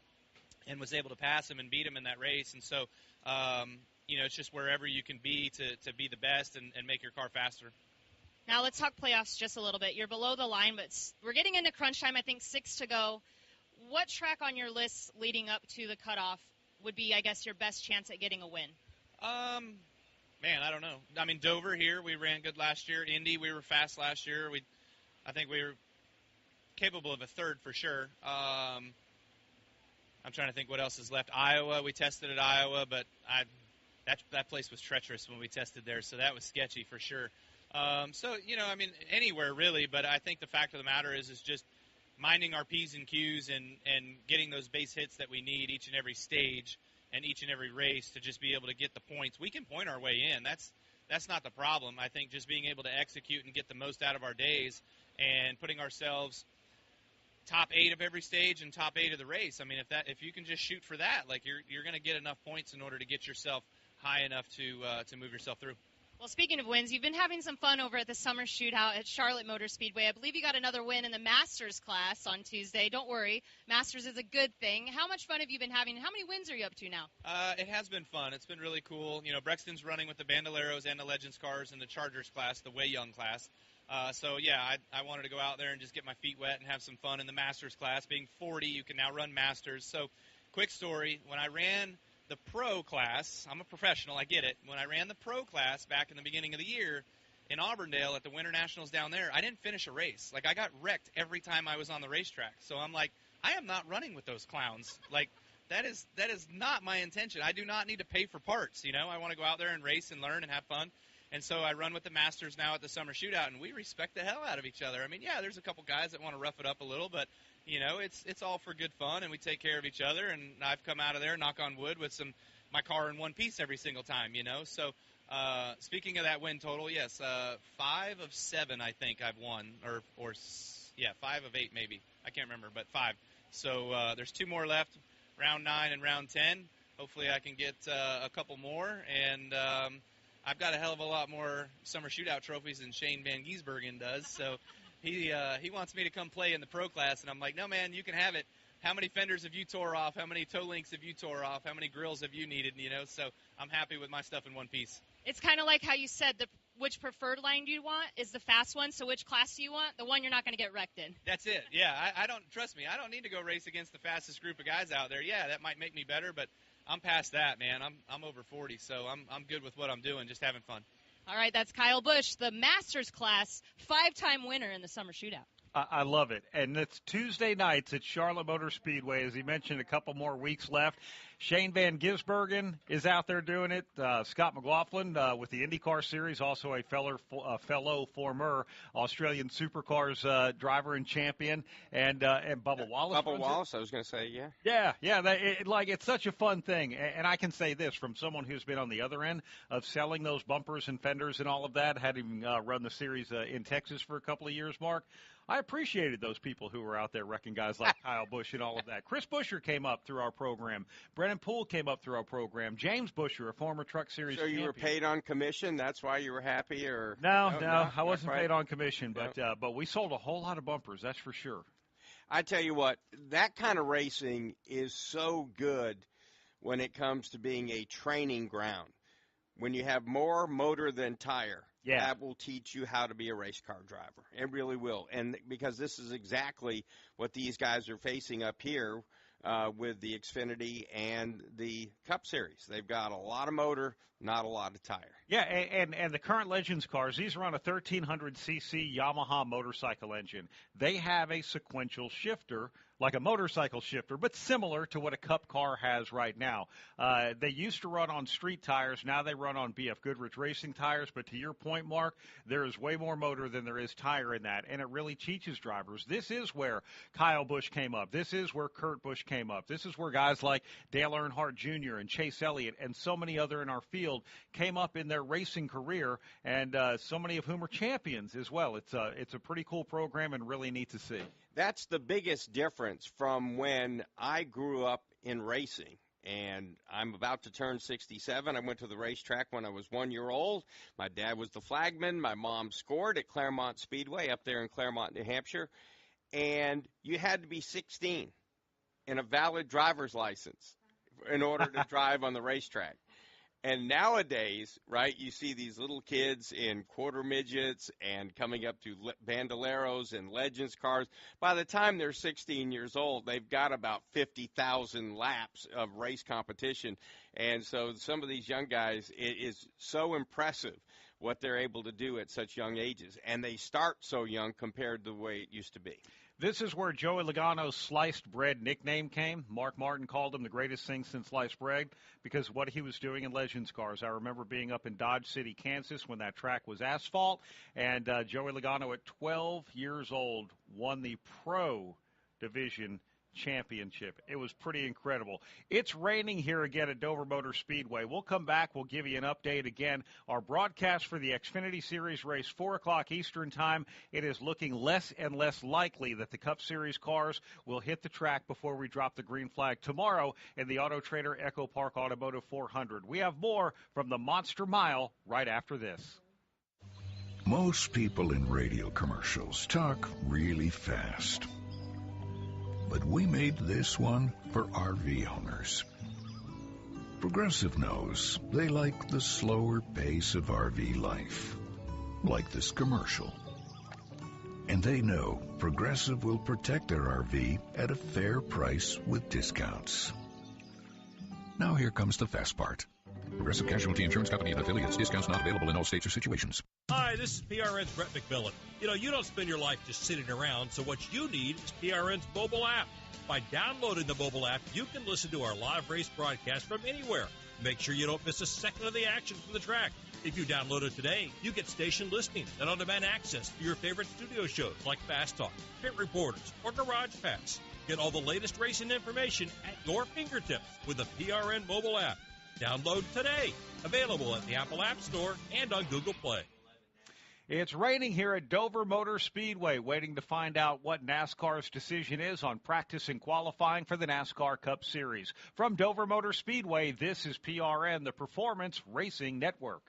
and was able to pass him and beat him in that race. And so, it's just wherever you can be to be the best and make your car faster. Now let's talk playoffs just a little bit. You're below the line, but we're getting into crunch time. I think 6 to go. What track on your list leading up to the cutoff would be, I guess, your best chance at getting a win? Man, I don't know. I mean, Dover here, we ran good last year. Indy, we were fast last year. I think we were capable of a third for sure. I'm trying to think what else is left. Iowa, we tested at Iowa, but that place was treacherous when we tested there, so that was sketchy for sure. Anywhere really, but I think the fact of the matter is just minding our P's and Q's and getting those base hits that we need each and every stage and each and every race to just be able to get the points. We can point our way in. That's not the problem. I think just being able to execute and get the most out of our days and putting ourselves top 8 of every stage and top 8 of the race. I mean, if you can just shoot for that, like you're going to get enough points in order to get yourself high enough to move yourself through. Well, speaking of wins, you've been having some fun over at the summer shootout at Charlotte Motor Speedway. I believe you got another win in the Masters class on Tuesday. Don't worry, Masters is a good thing. How much fun have you been having? How many wins are you up to now? It has been fun. It's been really cool. Brexton's running with the Bandoleros and the Legends cars in the Chargers class, the way young class. I wanted to go out there and just get my feet wet and have some fun in the Masters class. Being 40, you can now run Masters. So, quick story, when I ran the pro class, I'm a professional, I get it. When I ran the pro class back in the beginning of the year in Auburndale at the Winter Nationals down there, I didn't finish a race. Like, I got wrecked every time I was on the racetrack. So I'm like, I am not running with those clowns. Like, that is not my intention. I do not need to pay for parts, I want to go out there and race and learn and have fun. And so I run with the Masters now at the summer shootout, and we respect the hell out of each other. I mean, yeah, there's a couple guys that want to rough it up a little, but it's all for good fun, and we take care of each other. And I've come out of there, knock on wood, with my car in one piece every single time. So speaking of that win total, yes, 5 of 7 I think I've won, or 5 of 8 maybe. I can't remember, but 5. So there's 2 more left, round 9 and round 10. Hopefully I can get a couple more, and I've got a hell of a lot more summer shootout trophies than Shane Van Giesbergen does. So he wants me to come play in the pro class, and I'm like, no, man, you can have it. How many fenders have you tore off? How many toe links have you tore off? How many grills have you needed? So I'm happy with my stuff in one piece. It's kind of like how you said which preferred line do you want is the fast one. So which class do you want? The one you're not going to get wrecked in. That's it. Yeah, I don't trust me. I don't need to go race against the fastest group of guys out there. Yeah, that might make me better, but I'm past that, man. I'm over 40, so I'm good with what I'm doing, just having fun. All right, that's Kyle Busch, the Masters class, 5-time winner in the summer shootout. I love it. And it's Tuesday nights at Charlotte Motor Speedway. As he mentioned, a couple more weeks left. Shane Van Gisbergen is out there doing it. Scott McLaughlin with the IndyCar Series, also a fellow former Australian Supercars driver and champion. And Bubba Wallace. Bubba Wallace, I was going to say, yeah. Yeah. It's such a fun thing. And I can say this from someone who's been on the other end of selling those bumpers and fenders and all of that, having run the series in Texas for a couple of years, Mark. I appreciated those people who were out there wrecking guys like Kyle Busch and all of that. Chris Buescher came up through our program. Brennan Poole came up through our program. James Buescher, a former Truck Series champion. So you were paid on commission? That's why you were happy? Or No, I wasn't paid on commission, but we sold a whole lot of bumpers, that's for sure. I tell you what, that kind of racing is so good when it comes to being a training ground. When you have more motor than tire. Yeah. That will teach you how to be a race car driver. It really will. And because this is exactly what these guys are facing up here with the Xfinity and the Cup Series. They've got a lot of motor, not a lot of tire. Yeah, and the current Legends cars, these are on a 1,300cc Yamaha motorcycle engine. They have a sequential shifter like a motorcycle shifter, but similar to what a Cup car has right now. They used to run on street tires. Now they run on BF Goodrich racing tires. But to your point, Mark, there is way more motor than there is tire in that, and it really teaches drivers. This is where Kyle Busch came up. This is where Kurt Busch came up. This is where guys like Dale Earnhardt Jr. and Chase Elliott and so many other in our field came up in their racing career, and so many of whom are champions as well. It's a pretty cool program and really neat to see. That's the biggest difference from when I grew up in racing. And I'm about to turn 67. I went to the racetrack when I was 1 year old. My dad was the flagman. My mom scored at Claremont Speedway up there in Claremont, New Hampshire. And you had to be 16 and a valid driver's license in order to drive on the racetrack. And nowadays, right, you see these little kids in quarter midgets and coming up to Bandoleros and Legends cars. By the time they're 16 years old, they've got about 50,000 laps of race competition. And so some of these young guys, it is so impressive what they're able to do at such young ages. And they start so young compared to the way it used to be. This is where Joey Logano's sliced bread nickname came. Mark Martin called him the greatest thing since sliced bread because of what he was doing in Legends cars. I remember being up in Dodge City, Kansas when that track was asphalt, and Joey Logano at 12 years old won the Pro Division Championship. It was pretty incredible. It's raining here again at Dover Motor Speedway. We'll come back. We'll give you an update again. Our broadcast for the Xfinity Series race, 4 o'clock Eastern time. It is looking less and less likely that the Cup Series cars will hit the track before we drop the green flag tomorrow in the Auto Trader Echo Park Automotive 400. We have more from the Monster Mile right after this. Most people in radio commercials talk really fast. But we made this one for RV owners. Progressive knows they like the slower pace of RV life, like this commercial. And they know Progressive will protect their RV at a fair price with discounts. Now here comes the fast part. Progressive Casualty Insurance Company and affiliates. Discounts not available in all states or situations. Hi, this is PRN's Brett McMillan. You don't spend your life just sitting around, so what you need is PRN's mobile app. By downloading the mobile app, you can listen to our live race broadcast from anywhere. Make sure you don't miss a second of the action from the track. If you download it today, you get station listening and on-demand access to your favorite studio shows like Fast Talk, Pit Reporters, or Garage Pass. Get all the latest racing information at your fingertips with the PRN mobile app. Download today. Available at the Apple App Store and on Google Play. It's raining here at Dover Motor Speedway, waiting to find out what NASCAR's decision is on practice and qualifying for the NASCAR Cup Series. From Dover Motor Speedway, this is PRN, the Performance Racing Network.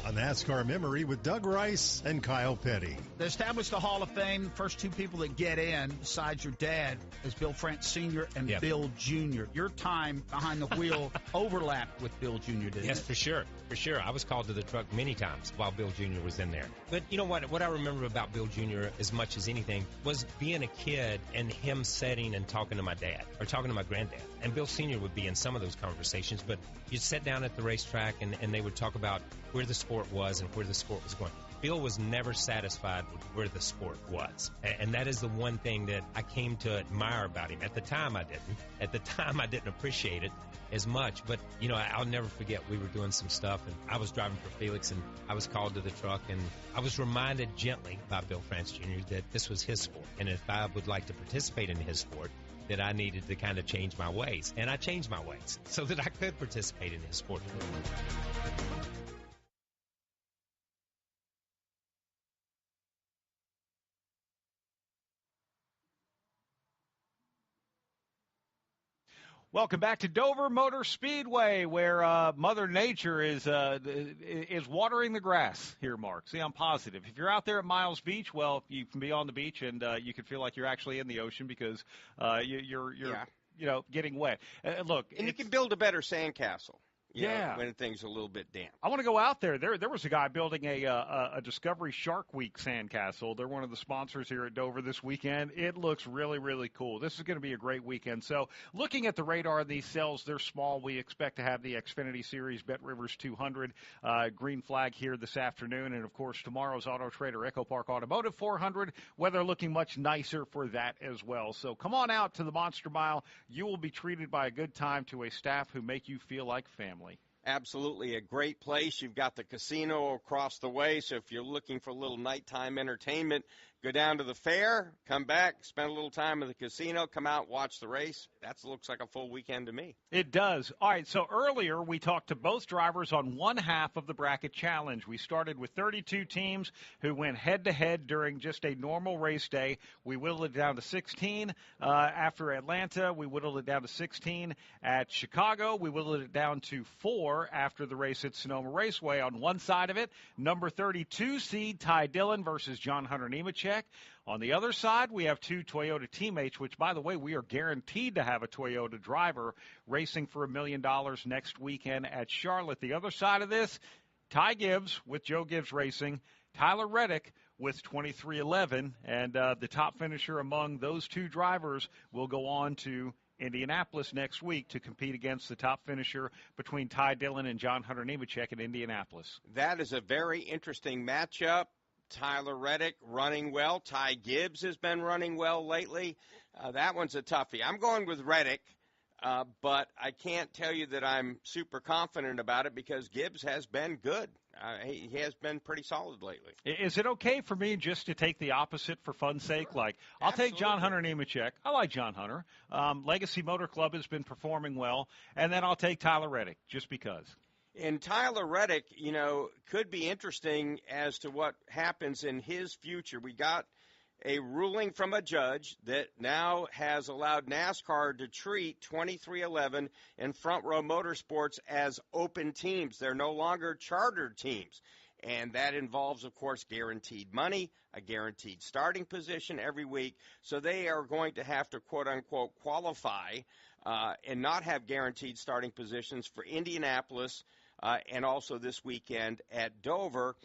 A NASCAR memory with Doug Rice and Kyle Petty. They established the Hall of Fame. First two people that get in, besides your dad, is Bill France Sr. and Bill Jr. Your time behind the wheel overlapped with Bill Jr., didn't Yes, it? for sure. For sure. I was called to the truck many times while Bill Jr. was in there. But you know what I remember about Bill Jr. as much as anything was being a kid and him sitting and talking to my dad or talking to my granddad. And Bill Sr. would be in some of those conversations, but you'd sit down at the racetrack and they would talk about where the sport was and where the sport was going. Bill was never satisfied with where the sport was. And that is the one thing that I came to admire about him. At the time, I didn't. At the time, I didn't appreciate it as much. But, I'll never forget we were doing some stuff, and I was driving for Felix, and I was called to the truck, and I was reminded gently by Bill France Jr. that this was his sport. And if I would like to participate in his sport, that I needed to kind of change my ways. And I changed my ways so that I could participate in his sport. Welcome back to Dover Motor Speedway, where Mother Nature is watering the grass here, Mark. See, I'm positive. If you're out there at Miles Beach, well, you can be on the beach and you can feel like you're actually in the ocean because you're getting wet. Look, and you can build a better sandcastle. you know, when things are a little bit damp. I want to go out there. There was a guy building a Discovery Shark Week sandcastle. They're one of the sponsors here at Dover this weekend. It looks really, really cool. This is going to be a great weekend. So looking at the radar of these cells, they're small. We expect to have the Xfinity Series Bet Rivers 200 green flag here this afternoon. And, of course, tomorrow's Auto Trader Echo Park Automotive 400. Weather looking much nicer for that as well. So come on out to the Monster Mile. You will be treated by a good time to a staff who make you feel like family. Absolutely a great place. You've got the casino across the way, so if you're looking for a little nighttime entertainment, go down to the fair, come back, spend a little time at the casino, come out, watch the race. That looks like a full weekend to me. It does. All right, so earlier we talked to both drivers on one half of the bracket challenge. We started with 32 teams who went head-to-head during just a normal race day. We whittled it down to 16 after Atlanta. We whittled it down to 16 at Chicago. We whittled it down to 4 after the race at Sonoma Raceway. On one side of it, number 32 seed Ty Dillon versus John Hunter Nemechek. On the other side, we have 2 Toyota teammates, which, by the way, we are guaranteed to have a Toyota driver racing for $1 million next weekend at Charlotte. The other side of this, Ty Gibbs with Joe Gibbs Racing, Tyler Reddick with 2311, and the top finisher among those 2 drivers will go on to Indianapolis next week to compete against the top finisher between Ty Dillon and John Hunter Nemechek in Indianapolis. That is a very interesting matchup. Tyler Reddick running well. Ty Gibbs has been running well lately. That one's a toughie. I'm going with Reddick, but I can't tell you that I'm super confident about it because Gibbs has been good. He has been pretty solid lately. Is it okay for me just to take the opposite for fun's sake? Like, I'll take John Hunter Nemechek. I like John Hunter. Legacy Motor Club has been performing well. And then I'll take Tyler Reddick just because. And Tyler Reddick, you know, could be interesting as to what happens in his future. We got a ruling from a judge that now has allowed NASCAR to treat 2311 and Front Row Motorsports as open teams. They're no longer chartered teams. And that involves, of course, guaranteed money, a guaranteed starting position every week. So they are going to have to, quote-unquote, qualify and not have guaranteed starting positions for Indianapolis and also this weekend at Dover.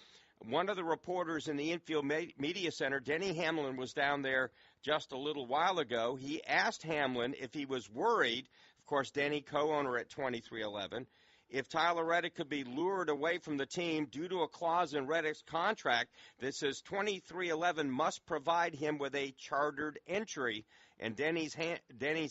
One of the reporters in the infield media center, Denny Hamlin, was down there just a little while ago. He asked Hamlin if he was worried, of course, Denny, co-owner at 2311, if Tyler Reddick could be lured away from the team due to a clause in Reddick's contract that says 2311 must provide him with a chartered entry. And Denny's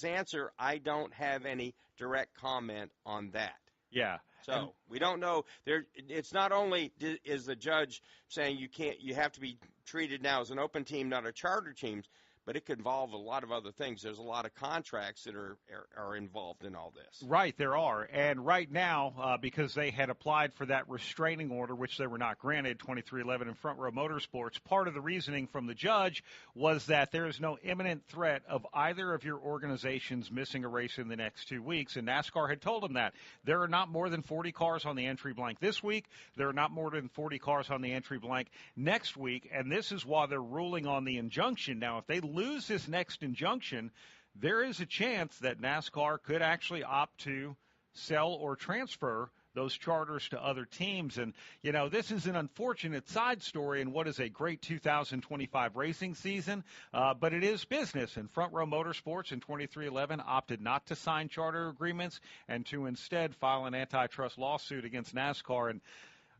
answer, I don't have any direct comment on that. Yeah. So we don't know. It's not only is the judge saying you have to be treated now as an open team, not a charter team, but it could involve a lot of other things. There's a lot of contracts that are involved in all this. Right, there are. And right now, because they had applied for that restraining order, which they were not granted, 2311 and Front Row Motorsports, part of the reasoning from the judge was that there is no imminent threat of either of your organizations missing a race in the next 2 weeks. And NASCAR had told them that. There are not more than 40 cars on the entry blank this week. There are not more than 40 cars on the entry blank next week. And this is why they're ruling on the injunction. Now, if they lose this next injunction, there is a chance that NASCAR could actually opt to sell or transfer those charters to other teams. And, you know, this is an unfortunate side story in what is a great 2025 racing season, but it is business. And Front Row Motorsports in 2311 opted not to sign charter agreements and to instead file an antitrust lawsuit against NASCAR. And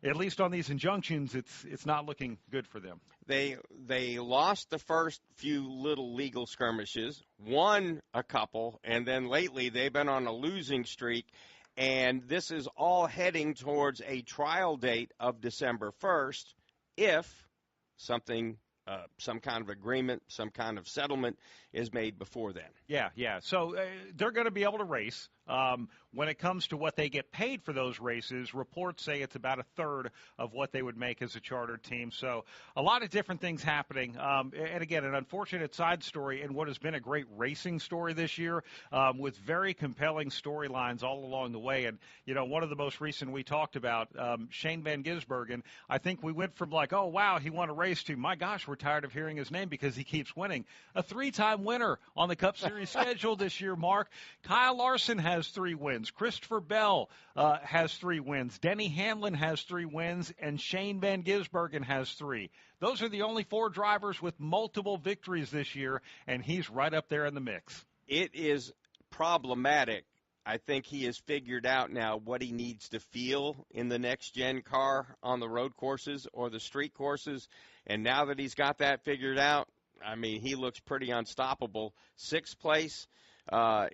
at least on these injunctions, it's not looking good for them. They lost the first few little legal skirmishes, won a couple, and then lately they've been on a losing streak. And this is all heading towards a trial date of December 1st if something, some kind of agreement, some kind of settlement is made before then. Yeah. So they're going to be able to race. When it comes to what they get paid for those races, reports say it's about a third of what they would make as a chartered team. So a lot of different things happening. And again, an unfortunate side story in what has been a great racing story this year with very compelling storylines all along the way. And, you know, one of the most recent we talked about, Shane Van Gisbergen, I think we went from like, oh, wow, he won a race to, my gosh, we're tired of hearing his name because he keeps winning. A 3-time winner on the Cup Series schedule this year, Mark. Kyle Larson has has 3 wins. Christopher Bell has 3 wins. Denny Hamlin has 3 wins. And Shane Van Gisbergen has 3. Those are the only 4 drivers with multiple victories this year, and he's right up there in the mix. It is problematic. I think he has figured out now what he needs to feel in the next-gen car on the road courses or the street courses. And now that he's got that figured out, I mean, he looks pretty unstoppable. 6th place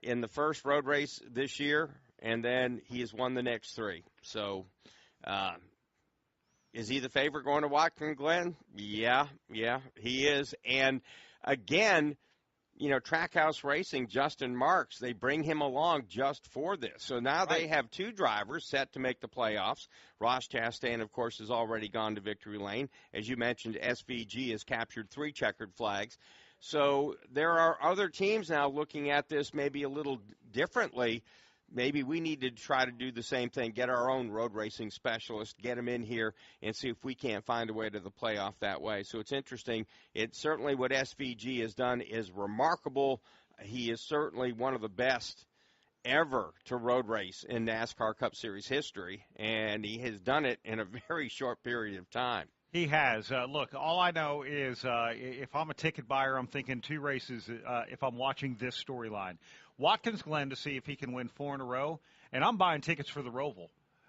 in the first road race this year, and then he has won the next 3. So is he the favorite going to Watkins Glen? Yeah, he is. And, again, you know, Trackhouse Racing, Justin Marks, they bring him along just for this. So now they have 2 drivers set to make the playoffs. Ross Chastain, of course, has already gone to victory lane. As you mentioned, SVG has captured 3 checkered flags. So there are other teams now looking at this maybe a little differently. Maybe we need to try to do the same thing, get our own road racing specialist, get him in here, and see if we can't find a way to the playoff that way. So it's interesting. It's certainly what SVG has done is remarkable. He is certainly one of the best ever to road race in NASCAR Cup Series history, and he has done it in a very short period of time. He has. Look, all I know is if I'm a ticket buyer, I'm thinking 2 races if I'm watching this storyline. Watkins Glen to see if he can win 4 in a row, and I'm buying tickets for the Roval.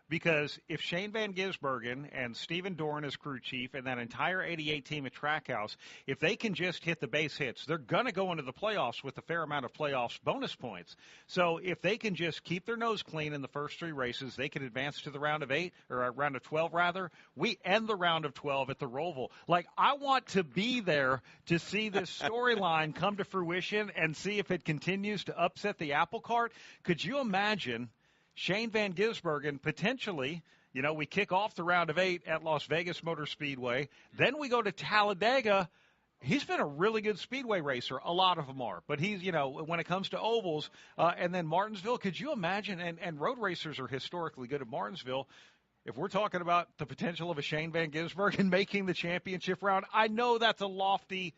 Because if Shane Van Gisbergen and Stephen Doran as crew chief and that entire 88 team at Trackhouse, if they can just hit the base hits, they're going to go into the playoffs with a fair amount of playoffs bonus points. So if they can just keep their nose clean in the first 3 races, they can advance to the round of 8, or round of 12 rather. We end the round of 12 at the Roval. Like, I want to be there to see this storyline come to fruition and see if it continues to upset the apple cart. Could you imagine Shane Van Gisbergen potentially, you know, we kick off the round of 8 at Las Vegas Motor Speedway. Then we go to Talladega. He's been a really good speedway racer. A lot of them are. But he's, you know, when it comes to ovals, and then Martinsville, could you imagine, and road racers are historically good at Martinsville, if we're talking about the potential of a Shane Van Gisbergen making the championship round, I know that's a lofty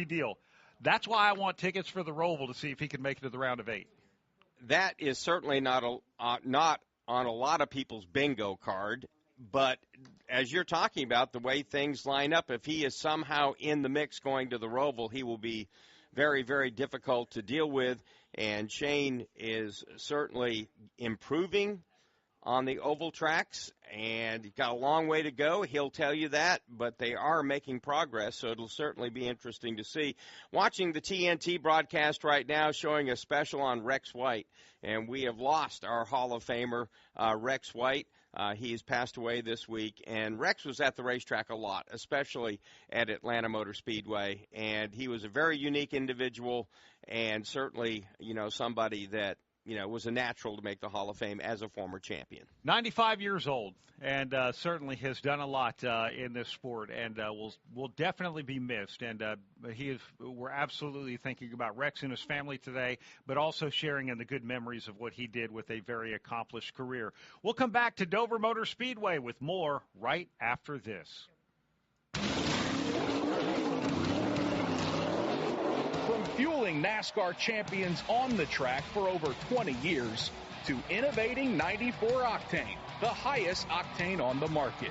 deal. That's why I want tickets for the Roval to see if he can make it to the round of 8. That is certainly not on a lot of people's bingo card, but as you're talking about, the way things line up, if he is somehow in the mix going to the Roval, he will be very, very difficult to deal with, and Shane is certainly improving on the oval tracks, and he's got a long way to go. He'll tell you that, but they are making progress, so it'll certainly be interesting to see. Watching the TNT broadcast right now showing a special on Rex White, and we have lost our Hall of Famer, Rex White. He has passed away this week, and Rex was at the racetrack a lot, especially at Atlanta Motor Speedway, and he was a very unique individual and certainly, you know, somebody that, you know, was a natural to make the Hall of Fame as a former champion. 95 years old, and certainly has done a lot in this sport, and will definitely be missed. And we're absolutely thinking about Rex and his family today, but also sharing in the good memories of what he did with a very accomplished career. We'll come back to Dover Motor Speedway with more right after this. From fueling NASCAR champions on the track for over 20 years to innovating 94 octane, the highest octane on the market.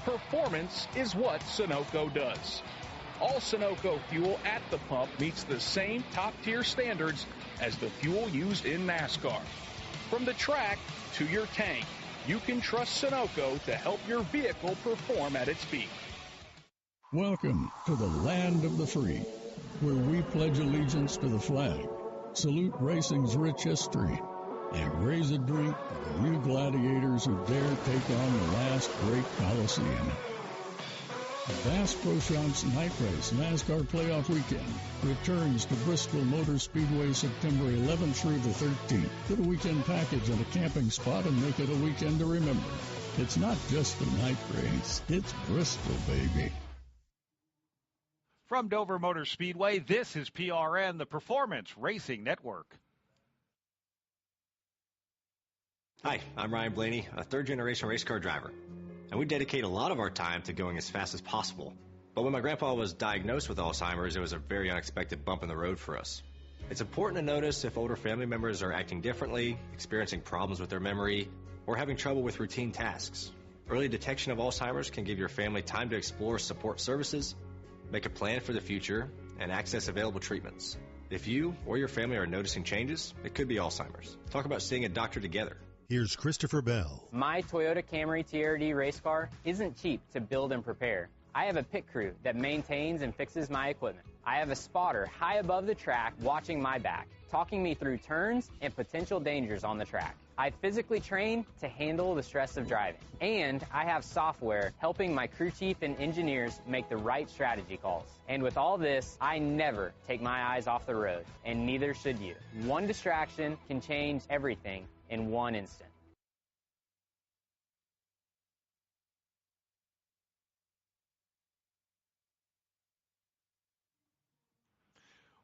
Performance is what Sunoco does. All Sunoco fuel at the pump meets the same top-tier standards as the fuel used in NASCAR. From the track to your tank, you can trust Sunoco to help your vehicle perform at its peak. Welcome to the land of the free, where we pledge allegiance to the flag, salute racing's rich history, and raise a drink to the new gladiators who dare take on the last great Coliseum. The Bass Pro Shops Night Race NASCAR Playoff Weekend returns to Bristol Motor Speedway September 11th through the 13th. Get a weekend package and a camping spot and make it a weekend to remember. It's not just a night race, it's Bristol, baby. From Dover Motor Speedway, this is PRN, the Performance Racing Network. Hi, I'm Ryan Blaney, a third-generation race car driver. And we dedicate a lot of our time to going as fast as possible. But when my grandpa was diagnosed with Alzheimer's, it was a very unexpected bump in the road for us. It's important to notice if older family members are acting differently, experiencing problems with their memory, or having trouble with routine tasks. Early detection of Alzheimer's can give your family time to explore support services, make a plan for the future, and access available treatments. If you or your family are noticing changes, it could be Alzheimer's. Talk about seeing a doctor together. Here's Christopher Bell. My Toyota Camry TRD race car isn't cheap to build and prepare. I have a pit crew that maintains and fixes my equipment. I have a spotter high above the track watching my back, talking me through turns and potential dangers on the track. I physically train to handle the stress of driving. And I have software helping my crew chief and engineers make the right strategy calls. And with all this, I never take my eyes off the road, and neither should you. One distraction can change everything in one instant.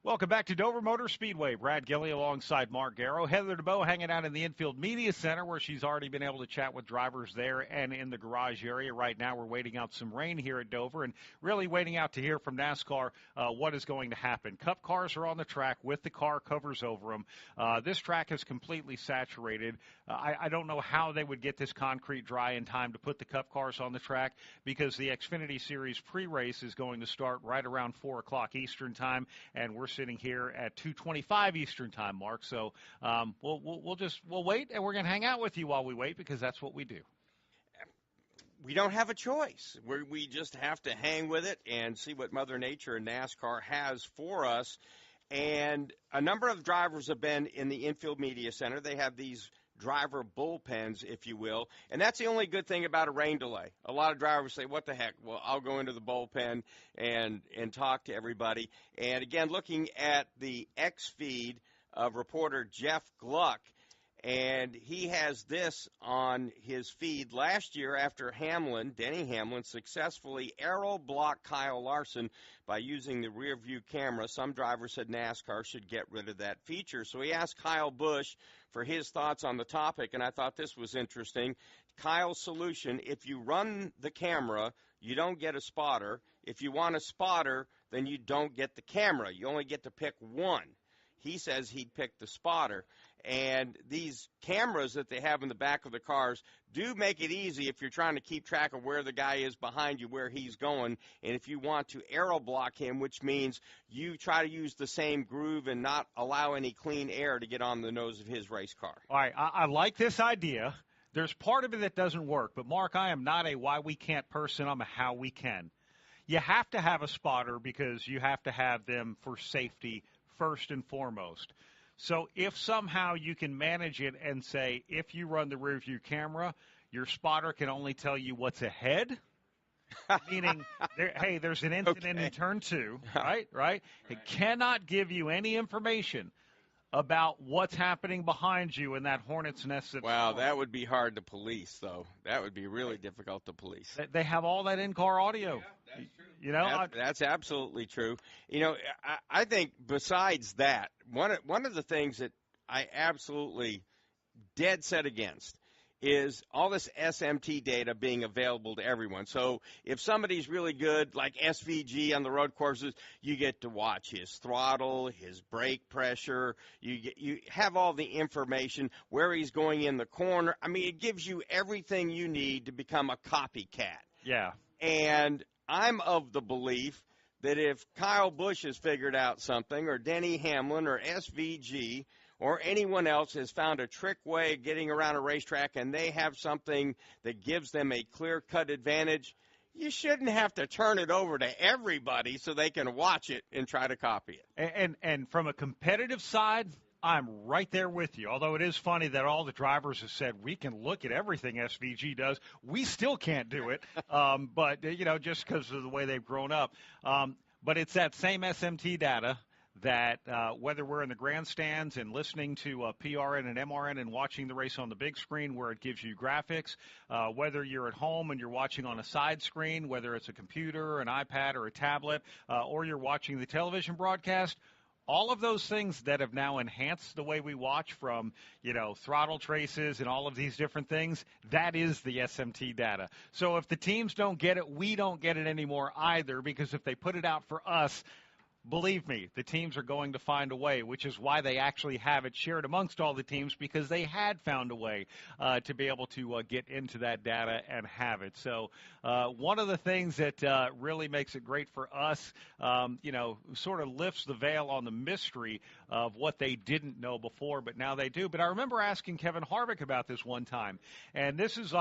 Welcome back to Dover Motor Speedway. Brad Gilley alongside Mark Garrow. Heather DeBow hanging out in the Infield Media Center where she's already been able to chat with drivers there and in the garage area. Right now we're waiting out some rain here at Dover and really waiting out to hear from NASCAR what is going to happen. Cup cars are on the track with the car covers over them. This track is completely saturated. I don't know how they would get this concrete dry in time to put the Cup cars on the track because the Xfinity Series pre-race is going to start right around 4 o'clock Eastern time, and we're sitting here at 2:25 Eastern time, Mark. So we'll wait, and we're going to hang out with you while we wait because that's what we do. We don't have a choice. We just have to hang with it and see what Mother Nature and NASCAR has for us. And a number of drivers have been in the Infield Media Center. They have these driver bullpens, if you will, and that's the only good thing about a rain delay. A lot of drivers say, what the heck? Well, I'll go into the bullpen and talk to everybody. And again, looking at the X feed of reporter Jeff Gluck, and he has this on his feed. Last year, after Denny Hamlin, successfully aero blocked Kyle Larson by using the rear view camera, some drivers said NASCAR should get rid of that feature. So he asked Kyle Busch for his thoughts on the topic, and I thought this was interesting. Kyle's solution: if you run the camera, you don't get a spotter. If you want a spotter, then you don't get the camera. You only get to pick one. He says he'd pick the spotter. And these cameras that they have in the back of the cars do make it easy if you're trying to keep track of where the guy is behind you, where he's going. And if you want to aero block him, which means you try to use the same groove and not allow any clean air to get on the nose of his race car. All right, I like this idea. There's part of it that doesn't work. But, Mark, I am not a why we can't person. I'm a how we can. You have to have a spotter because you have to have them for safety first and foremost. So if somehow you can manage it and say, if you run the rear view camera, your spotter can only tell you what's ahead, meaning, hey, there's an incident in turn 2, right? It cannot give you any information about what's happening behind you in that hornet's nest. Wow, that would be hard to police, though. That would be really difficult to police. They have all that in-car audio. Yeah, that's true. You know, that's absolutely true. You know, I think besides that, one of the things that I absolutely dead set against is all this SMT data being available to everyone. So if somebody's really good, like SVG on the road courses, you get to watch his throttle, his brake pressure. You have all the information, where he's going in the corner. I mean, it gives you everything you need to become a copycat. Yeah. And I'm of the belief that if Kyle Busch has figured out something, or Denny Hamlin, or SVG, or anyone else has found a trick way of getting around a racetrack and they have something that gives them a clear-cut advantage, you shouldn't have to turn it over to everybody so they can watch it and try to copy it. And from a competitive side, I'm right there with you. Although it is funny that all the drivers have said, we can look at everything SVG does. We still can't do it, but, you know, just because of the way they've grown up. But it's that same SMT data that whether we're in the grandstands and listening to PRN and MRN and watching the race on the big screen where it gives you graphics, whether you're at home and you're watching on a side screen, whether it's a computer, an iPad, or a tablet, or you're watching the television broadcast, all of those things that have now enhanced the way we watch, from, you know, throttle traces and all of these different things, that is the SMT data. So if the teams don't get it, we don't get it anymore either, because if they put it out for us, believe me, the teams are going to find a way, which is why they actually have it shared amongst all the teams, because they had found a way to be able to get into that data and have it. So one of the things that really makes it great for us, sort of lifts the veil on the mystery of what they didn't know before, but now they do. But I remember asking Kevin Harvick about this one time, and this is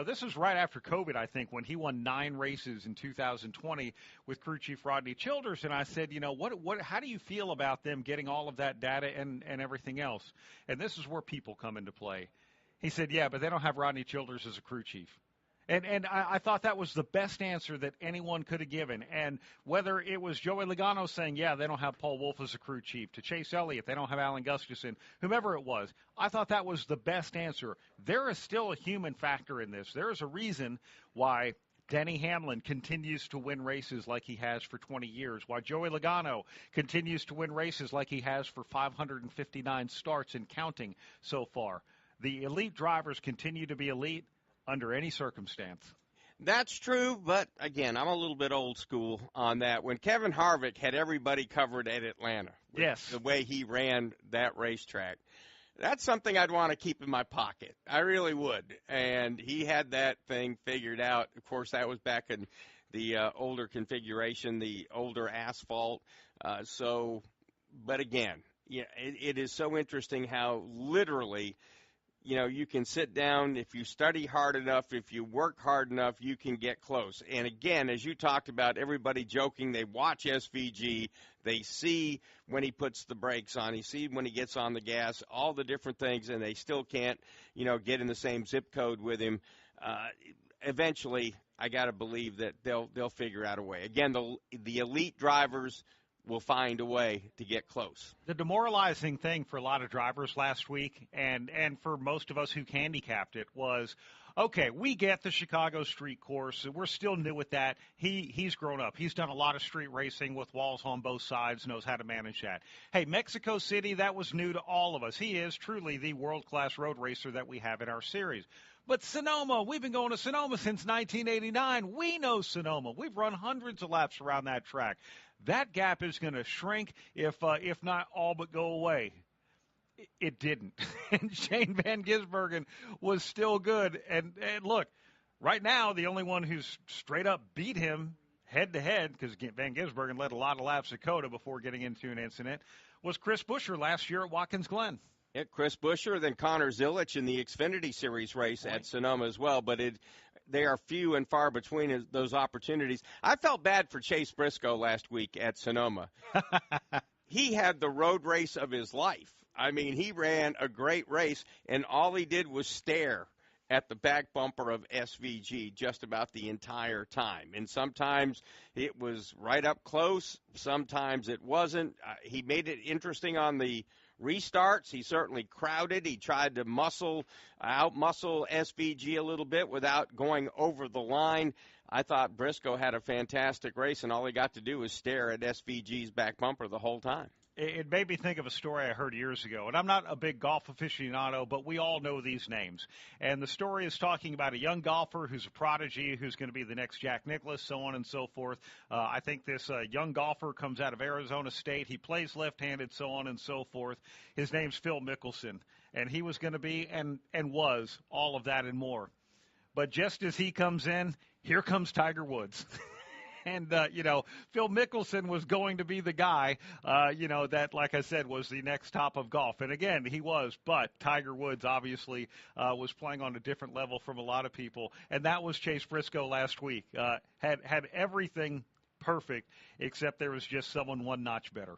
this is right after COVID, I think, when he won 9 races in 2020 with crew chief Rodney Childers, and I said, how do you feel about them getting all of that data and everything else? And this is where people come into play. He said, yeah, but they don't have Rodney Childers as a crew chief. And I thought that was the best answer that anyone could have given. And whether it was Joey Logano saying, yeah, they don't have Paul Wolfe as a crew chief, to Chase Elliott, they don't have Alan Gustafson, whomever it was, I thought that was the best answer. There is still a human factor in this. There is a reason why Denny Hamlin continues to win races like he has for 20 years, while Joey Logano continues to win races like he has for 559 starts and counting so far. The elite drivers continue to be elite under any circumstance. That's true, but again, I'm a little bit old school on that. When Kevin Harvick had everybody covered at Atlanta, yes, the way he ran that racetrack, that's something I'd want to keep in my pocket. I really would. And he had that thing figured out. Of course, that was back in the older configuration, the older asphalt. But again, it is so interesting how literally, you can sit down. If you study hard enough, if you work hard enough, you can get close. And again, as you talked about, everybody joking, they watch SVG, they see when he puts the brakes on, they see when he gets on the gas, all the different things, and they still can't, get in the same zip code with him. Eventually, I got to believe that they'll figure out a way. Again, the elite drivers will find a way to get close. The demoralizing thing for a lot of drivers last week, and for most of us who handicapped it, was, okay, we get the Chicago street course. We're still new at that. He's grown up. He's done a lot of street racing with walls on both sides, knows how to manage that. Hey, Mexico City, that was new to all of us. He is truly the world-class road racer that we have in our series. But Sonoma, we've been going to Sonoma since 1989. We know Sonoma. We've run hundreds of laps around that track. That gap is going to shrink, if not all but go away. It didn't. And Shane Van Gisbergen was still good. And look, right now, the only one who's straight up beat him head-to-head, because Van Gisbergen led a lot of laps at COTA before getting into an incident, was Chris Buescher last year at Watkins Glen. Yeah, Chris Buescher, then Connor Zilic in the Xfinity Series race at Sonoma as well. But they are few and far between those opportunities. I felt bad for Chase Briscoe last week at Sonoma. He had the road race of his life. I mean, he ran a great race, and all he did was stare at the back bumper of SVG just about the entire time. And sometimes it was right up close. Sometimes it wasn't. He made it interesting on the restarts. He certainly crowded. He tried to out-muscle SVG a little bit without going over the line. I thought Briscoe had a fantastic race, and all he got to do was stare at SVG's back bumper the whole time. It made me think of a story I heard years ago, and I'm not a big golf aficionado, but we all know these names. And the story is talking about a young golfer who's a prodigy, who's going to be the next Jack Nicklaus, so on and so forth. I think this young golfer comes out of Arizona State. He plays left-handed, so on and so forth. His name's Phil Mickelson, and he was going to be and was all of that and more. But just as he comes in, here comes Tiger Woods. And, Phil Mickelson was going to be the guy, that, like I said, was the next top of golf. And, again, he was. But Tiger Woods obviously was playing on a different level from a lot of people. And that was Chase Briscoe last week. Had everything perfect, except there was just someone one notch better.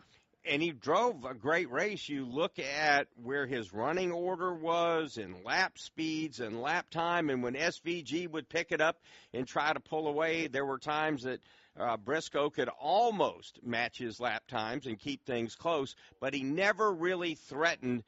And he drove a great race. You look at where his running order was and lap speeds and lap time, and when SVG would pick it up and try to pull away, there were times that Briscoe could almost match his lap times and keep things close, but he never really threatened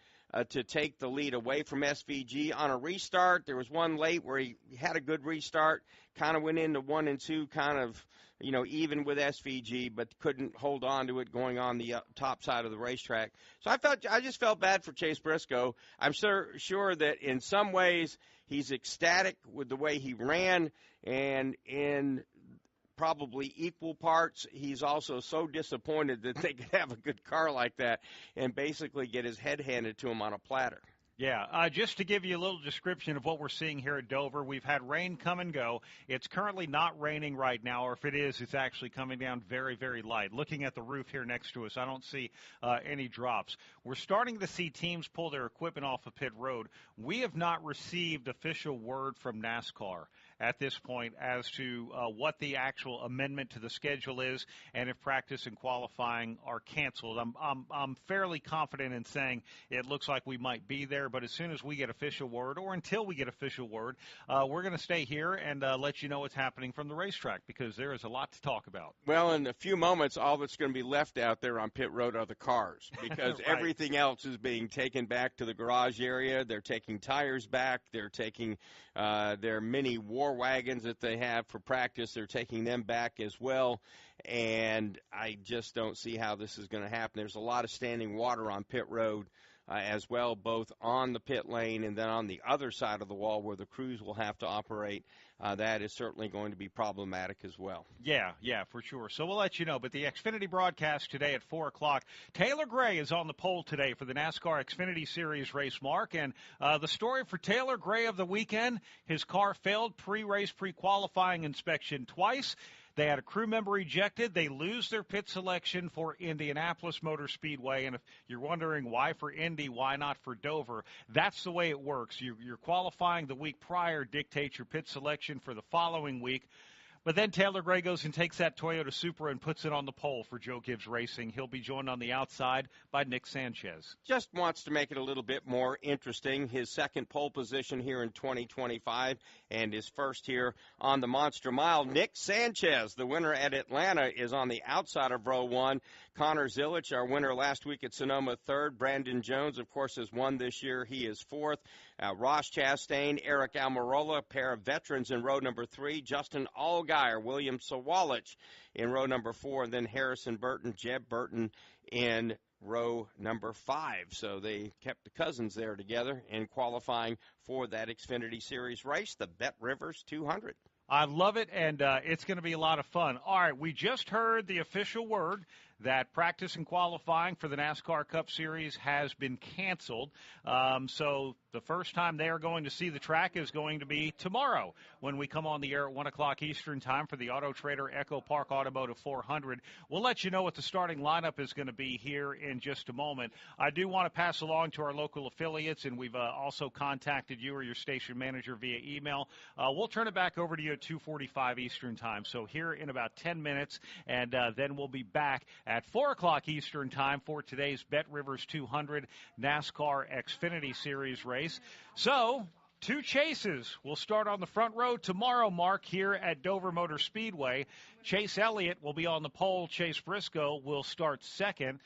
to take the lead away from SVG. On a restart, there was one late where he had a good restart, kind of went into 1 and 2, kind of, even with SVG, but couldn't hold on to it going on the top side of the racetrack. So I just felt bad for Chase Briscoe. I'm sure that in some ways he's ecstatic with the way he ran, and in probably equal parts. He's also so disappointed that they could have a good car like that and basically get his head handed to him on a platter. Yeah, just to give you a little description of what we're seeing here at Dover, we've had rain come and go. It's currently not raining right now, or if it is, it's actually coming down very, very light. Looking at the roof here next to us, I don't see any drops. We're starting to see teams pull their equipment off of pit road. We have not received official word from NASCAR at this point as to what the actual amendment to the schedule is and if practice and qualifying are canceled. I'm fairly confident in saying it looks like we might be there, but as soon as we get official word, or until we get official word, we're going to stay here and let you know what's happening from the racetrack, because there is a lot to talk about. Well, in a few moments, all that's going to be left out there on pit road are the cars, because Right. everything else is being taken back to the garage area. They're taking tires back. They're taking their mini war wagons that they have for practice. They're taking them back as well, and I just don't see how this is going to happen. There's a lot of standing water on pit road as well, both on the pit lane and then on the other side of the wall where the crews will have to operate. That is certainly going to be problematic as well. Yeah, for sure. So we'll let you know. But the Xfinity broadcast today at 4 o'clock, Taylor Gray is on the pole today for the NASCAR Xfinity Series race, Mark. And the story for Taylor Gray of the weekend, his car failed pre-race, pre-qualifying inspection twice. They had a crew member ejected. They lose their pit selection for Indianapolis Motor Speedway. And if you're wondering why for Indy, why not for Dover, that's the way it works. You're qualifying the week prior dictates your pit selection for the following week. But then Taylor Gray goes and takes that Toyota Supra and puts it on the pole for Joe Gibbs Racing. He'll be joined on the outside by Nick Sanchez. Just wants to make it a little bit more interesting. His second pole position here in 2025 and his first here on the Monster Mile. Nick Sanchez, the winner at Atlanta, is on the outside of row one. Connor Zilic, our winner last week at Sonoma, third. Brandon Jones, of course, has won this year. He is fourth. Ross Chastain, Eric Almirola, a pair of veterans in row number three. Justin Allgaier, William Sawalich in row number four, and then Harrison Burton, Jeb Burton in row number five. So they kept the cousins there together in qualifying for that Xfinity Series race, the Bet Rivers 200. I love it, and it's going to be a lot of fun. All right, we just heard the official word that practice and qualifying for the NASCAR Cup Series has been canceled. So the first time they are going to see the track is going to be tomorrow when we come on the air at 1 o'clock Eastern time for the Auto Trader Echo Park Automotive 400. We'll let you know what the starting lineup is going to be here in just a moment. I do want to pass along to our local affiliates, and we've also contacted you or your station manager via email. We'll turn it back over to you at 2:45 Eastern time. So here in about 10 minutes, and then we'll be back at 4 o'clock Eastern time for today's Bet Rivers 200 NASCAR Xfinity Series race. So, two chases. We'll start on the front row tomorrow, Mark, here at Dover Motor Speedway. Chase Elliott will be on the pole. Chase Briscoe will start second.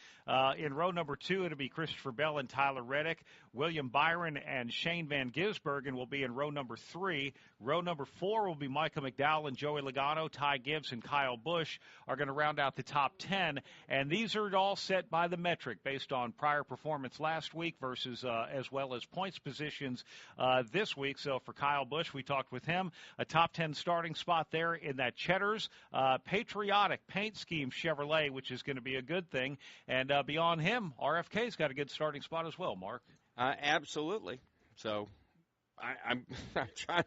In row number two, it'll be Christopher Bell and Tyler Reddick. William Byron and Shane Van Gisbergen will be in row number three. Row number four will be Micah McDowell and Joey Logano. Ty Gibbs and Kyle Busch are going to round out the top 10. And these are all set by the metric based on prior performance last week versus as well as points positions this week. So for Kyle Busch, we talked with him. A top 10 starting spot there in that Cheddar's patriotic paint scheme Chevrolet, which is going to be a good thing. And beyond him, RFK's got a good starting spot as well, Mark. Absolutely. So I'm trying.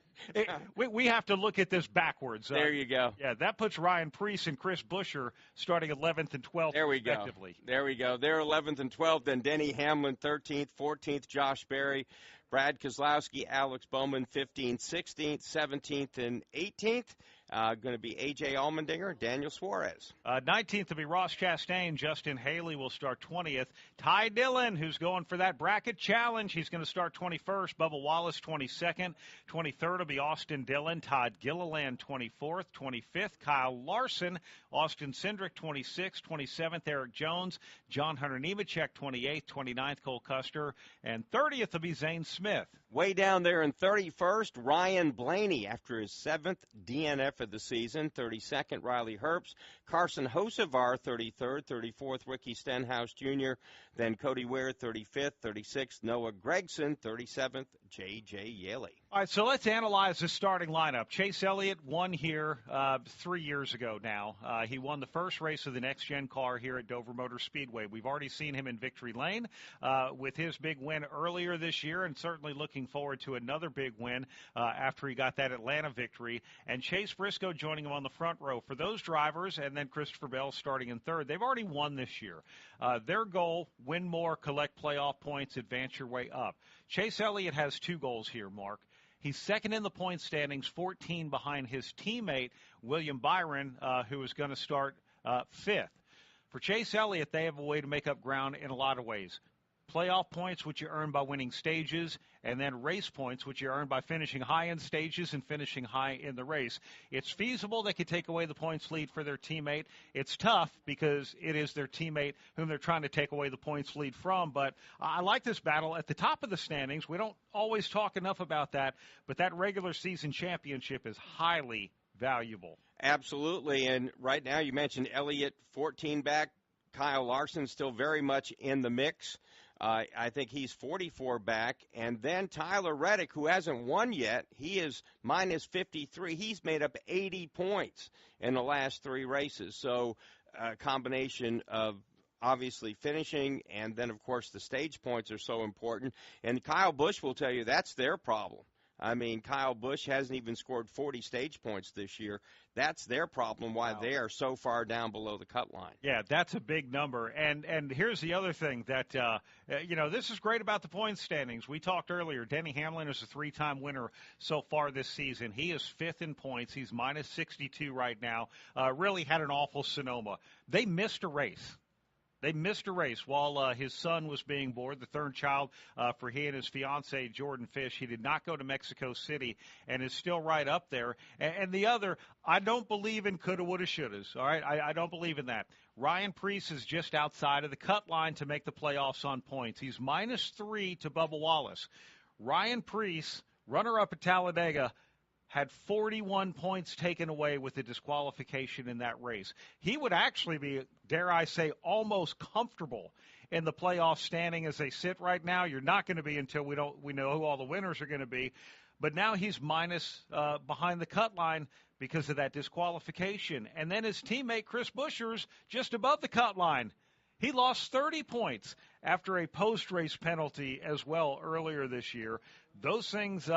We have to look at this backwards. There you go. Yeah, that puts Ryan Preece and Chris Buescher starting 11th and 12th there we respectively. Go. There we go. They're 11th and 12th. Then Denny Hamlin 13th, 14th Josh Berry, Brad Keselowski, Alex Bowman 15th, 16th, 17th, and 18th. Going to be A.J. Allmendinger, Daniel Suarez. 19th will be Ross Chastain. Justin Haley will start 20th. Ty Dillon, who's going for that bracket challenge, he's going to start 21st. Bubba Wallace, 22nd. 23rd will be Austin Dillon. Todd Gilliland, 24th. 25th, Kyle Larson. Austin Cindric, 26th. 27th, Eric Jones. John Hunter Nemechek, 28th. 29th, Cole Custer. And 30th will be Zane Smith. Way down there in 31st, Ryan Blaney after his 7th DNF of the season. 32nd, Riley Herbst. Carson Hocevar, 33rd. 34th, Ricky Stenhouse Jr. Then Cody Ware, 35th. 36th, Noah Gragson. 37th, J.J. Yeley. All right, so let's analyze the starting lineup. Chase Elliott won here 3 years ago now. He won the first race of the next-gen car here at Dover Motor Speedway. We've already seen him in victory lane with his big win earlier this year, and certainly looking forward to another big win after he got that Atlanta victory. And Chase Briscoe joining him on the front row. For those drivers, and then Christopher Bell starting in third, they've already won this year. Their goal, win more, collect playoff points, advance your way up. Chase Elliott has 2 goals here, Mark. He's second in the point standings, 14 behind his teammate, William Byron, who is going to start fifth. For Chase Elliott, they have a way to make up ground in a lot of ways. Playoff points, which you earn by winning stages, and then race points, which you earn by finishing high in stages and finishing high in the race. It's feasible they could take away the points lead for their teammate. It's tough because it is their teammate whom they're trying to take away the points lead from. But I like this battle. At the top of the standings, we don't always talk enough about that, but that regular season championship is highly valuable. Absolutely, and right now you mentioned Elliott, 14 back. Kyle Larson still very much in the mix. I think he's 44 back. And then Tyler Reddick, who hasn't won yet, he is minus 53. He's made up 80 points in the last 3 races. So a combination of obviously finishing and then, of course, the stage points are so important. And Kyle Busch will tell you that's their problem. I mean, Kyle Busch hasn't even scored 40 stage points this year. That's their problem, why they are so far down below the cut line. Yeah, that's a big number. And here's the other thing that, this is great about the points standings. We talked earlier, Denny Hamlin is a 3-time winner so far this season. He is 5th in points. He's minus 62 right now. Really had an awful Sonoma. They missed a race. They missed a race while his son was being born, the third child for he and his fiancée, Jordan Fish. He did not go to Mexico City and is still right up there. And the other, I don't believe in coulda, woulda, shouldas, all right? I don't believe in that. Ryan Preece is just outside of the cut line to make the playoffs on points. He's minus 3 to Bubba Wallace. Ryan Preece, runner-up at Talladega, had 41 points taken away with the disqualification in that race. He would actually be, dare I say, almost comfortable in the playoff standing as they sit right now. You're not going to be until we know who all the winners are going to be. But now he's minus behind the cut line because of that disqualification. And then his teammate Chris Buescher's just above the cut line. He lost 30 points after a post-race penalty as well earlier this year. Those things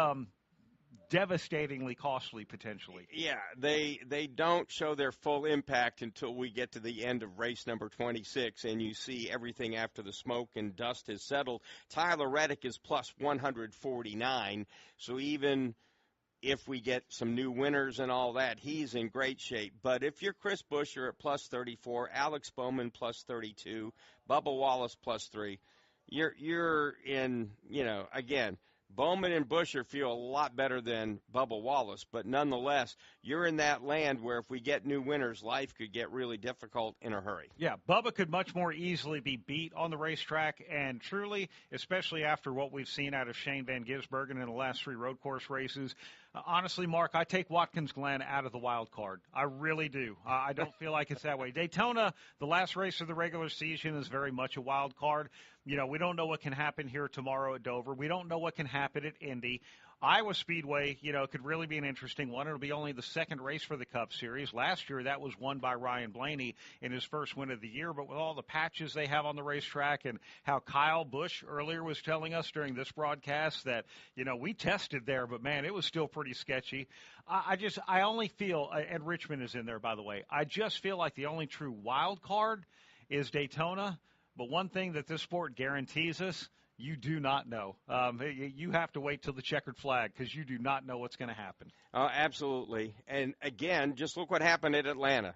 devastatingly costly potentially. Yeah, they don't show their full impact until we get to the end of race number 26 and you see everything after the smoke and dust has settled. Tyler Reddick is plus 149, so even if we get some new winners and all that, he's in great shape. But if you're Chris Buescher at plus 34, Alex Bowman plus 32, Bubba Wallace plus 3, you're in, again, Bowman and Buescher feel a lot better than Bubba Wallace, but nonetheless, you're in that land where if we get new winners, life could get really difficult in a hurry. Yeah, Bubba could much more easily be beat on the racetrack, and truly, especially after what we've seen out of Shane Van Gisbergen in the last 3 road course races, honestly, Mark, I take Watkins Glen out of the wild card. I really do. I don't feel like it's that way. Daytona, the last race of the regular season, is very much a wild card. We don't know what can happen here tomorrow at Dover. We don't know what can happen at Indy. Iowa Speedway, could really be an interesting one. It'll be only the second race for the Cup Series. Last year, that was won by Ryan Blaney in his first win of the year. But with all the patches they have on the racetrack and how Kyle Busch earlier was telling us during this broadcast that, we tested there, but, man, it was still pretty sketchy. I only feel, and Richmond is in there, by the way, I just feel like the only true wild card is Daytona. But one thing that this sport guarantees us, you do not know. You have to wait till the checkered flag because you do not know what's going to happen. Absolutely. And, again, just look what happened at Atlanta.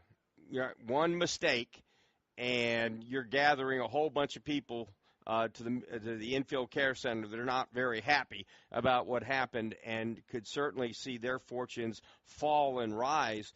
One mistake, and you're gathering a whole bunch of people to the infield care center that are not very happy about what happened and could certainly see their fortunes fall and rise.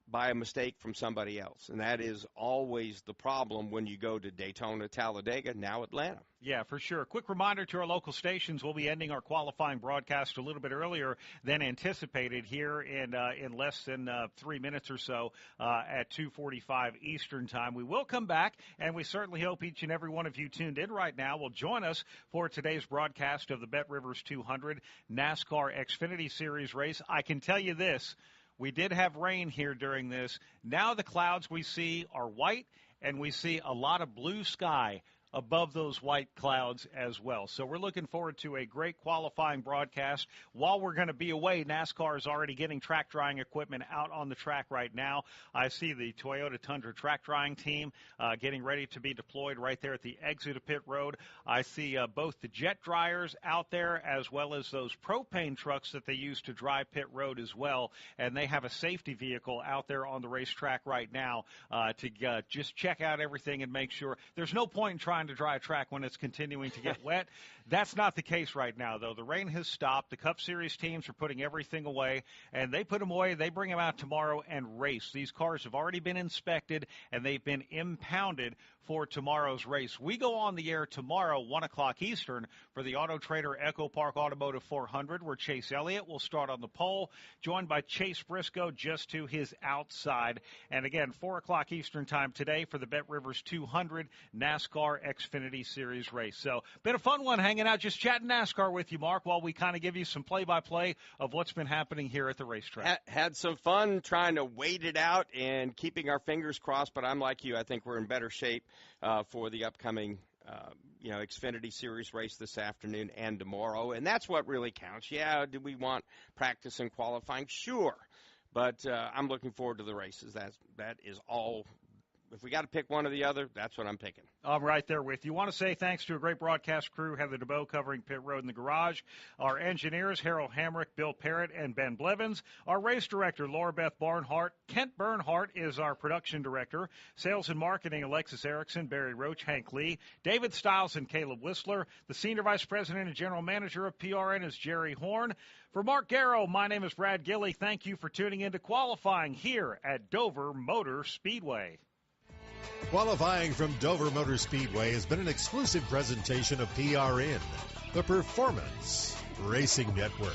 by a mistake from somebody else. And that is always the problem when you go to Daytona, Talladega, now Atlanta. Yeah, for sure. Quick reminder to our local stations, we'll be ending our qualifying broadcast a little bit earlier than anticipated here in less than 3 minutes or so at 2:45 Eastern Time. We will come back, and we certainly hope each and every one of you tuned in right now will join us for today's broadcast of the Bet Rivers 200 NASCAR Xfinity Series race. I can tell you this. We did have rain here during this. Now the clouds we see are white, and we see a lot of blue sky above those white clouds as well. So we're looking forward to a great qualifying broadcast. While we're going to be away, NASCAR is already getting track drying equipment out on the track right now. I see the Toyota Tundra track drying team getting ready to be deployed right there at the exit of pit road. I see both the jet dryers out there as well as those propane trucks that they use to dry pit road as well. And they have a safety vehicle out there on the racetrack right now to just check out everything and make sure. There's no point in trying to dry a track when it's continuing to get wet. That's not the case right now, though. The rain has stopped. The Cup Series teams are putting everything away, and they put them away. They bring them out tomorrow and race. These cars have already been inspected, and they've been impounded for tomorrow's race. We go on the air tomorrow, 1 o'clock Eastern, for the Auto Trader Echo Park Automotive 400, where Chase Elliott will start on the pole, joined by Chase Briscoe just to his outside. And again, 4 o'clock Eastern time today for the Bet Rivers 200 NASCAR Xfinity Series race. So, been a fun one hanging out, just chatting NASCAR with you, Mark, while we kind of give you some play-by-play of what's been happening here at the racetrack. Had some fun trying to wait it out and keeping our fingers crossed, but I'm like you. I think we're in better shape for the upcoming Xfinity Series race this afternoon and tomorrow, and that's what really counts. Yeah, do we want practice and qualifying? Sure, but I'm looking forward to the races. That is all. If we got to pick one or the other, that's what I'm picking. I'm right there with you. Want to say thanks to a great broadcast crew, Heather DeBow covering pit road in the garage, our engineers, Harold Hamrick, Bill Parrott, and Ben Blevins, our race director, Laura Beth Barnhart. Kent Bernhardt is our production director, sales and marketing, Alexis Erickson, Barry Roach, Hank Lee, David Stiles, and Caleb Whistler. The senior vice president and general manager of PRN is Jerry Horn. For Mark Garrow, my name is Brad Gilley. Thank you for tuning in to qualifying here at Dover Motor Speedway. Qualifying from Dover Motor Speedway has been an exclusive presentation of PRN, the Performance Racing Network.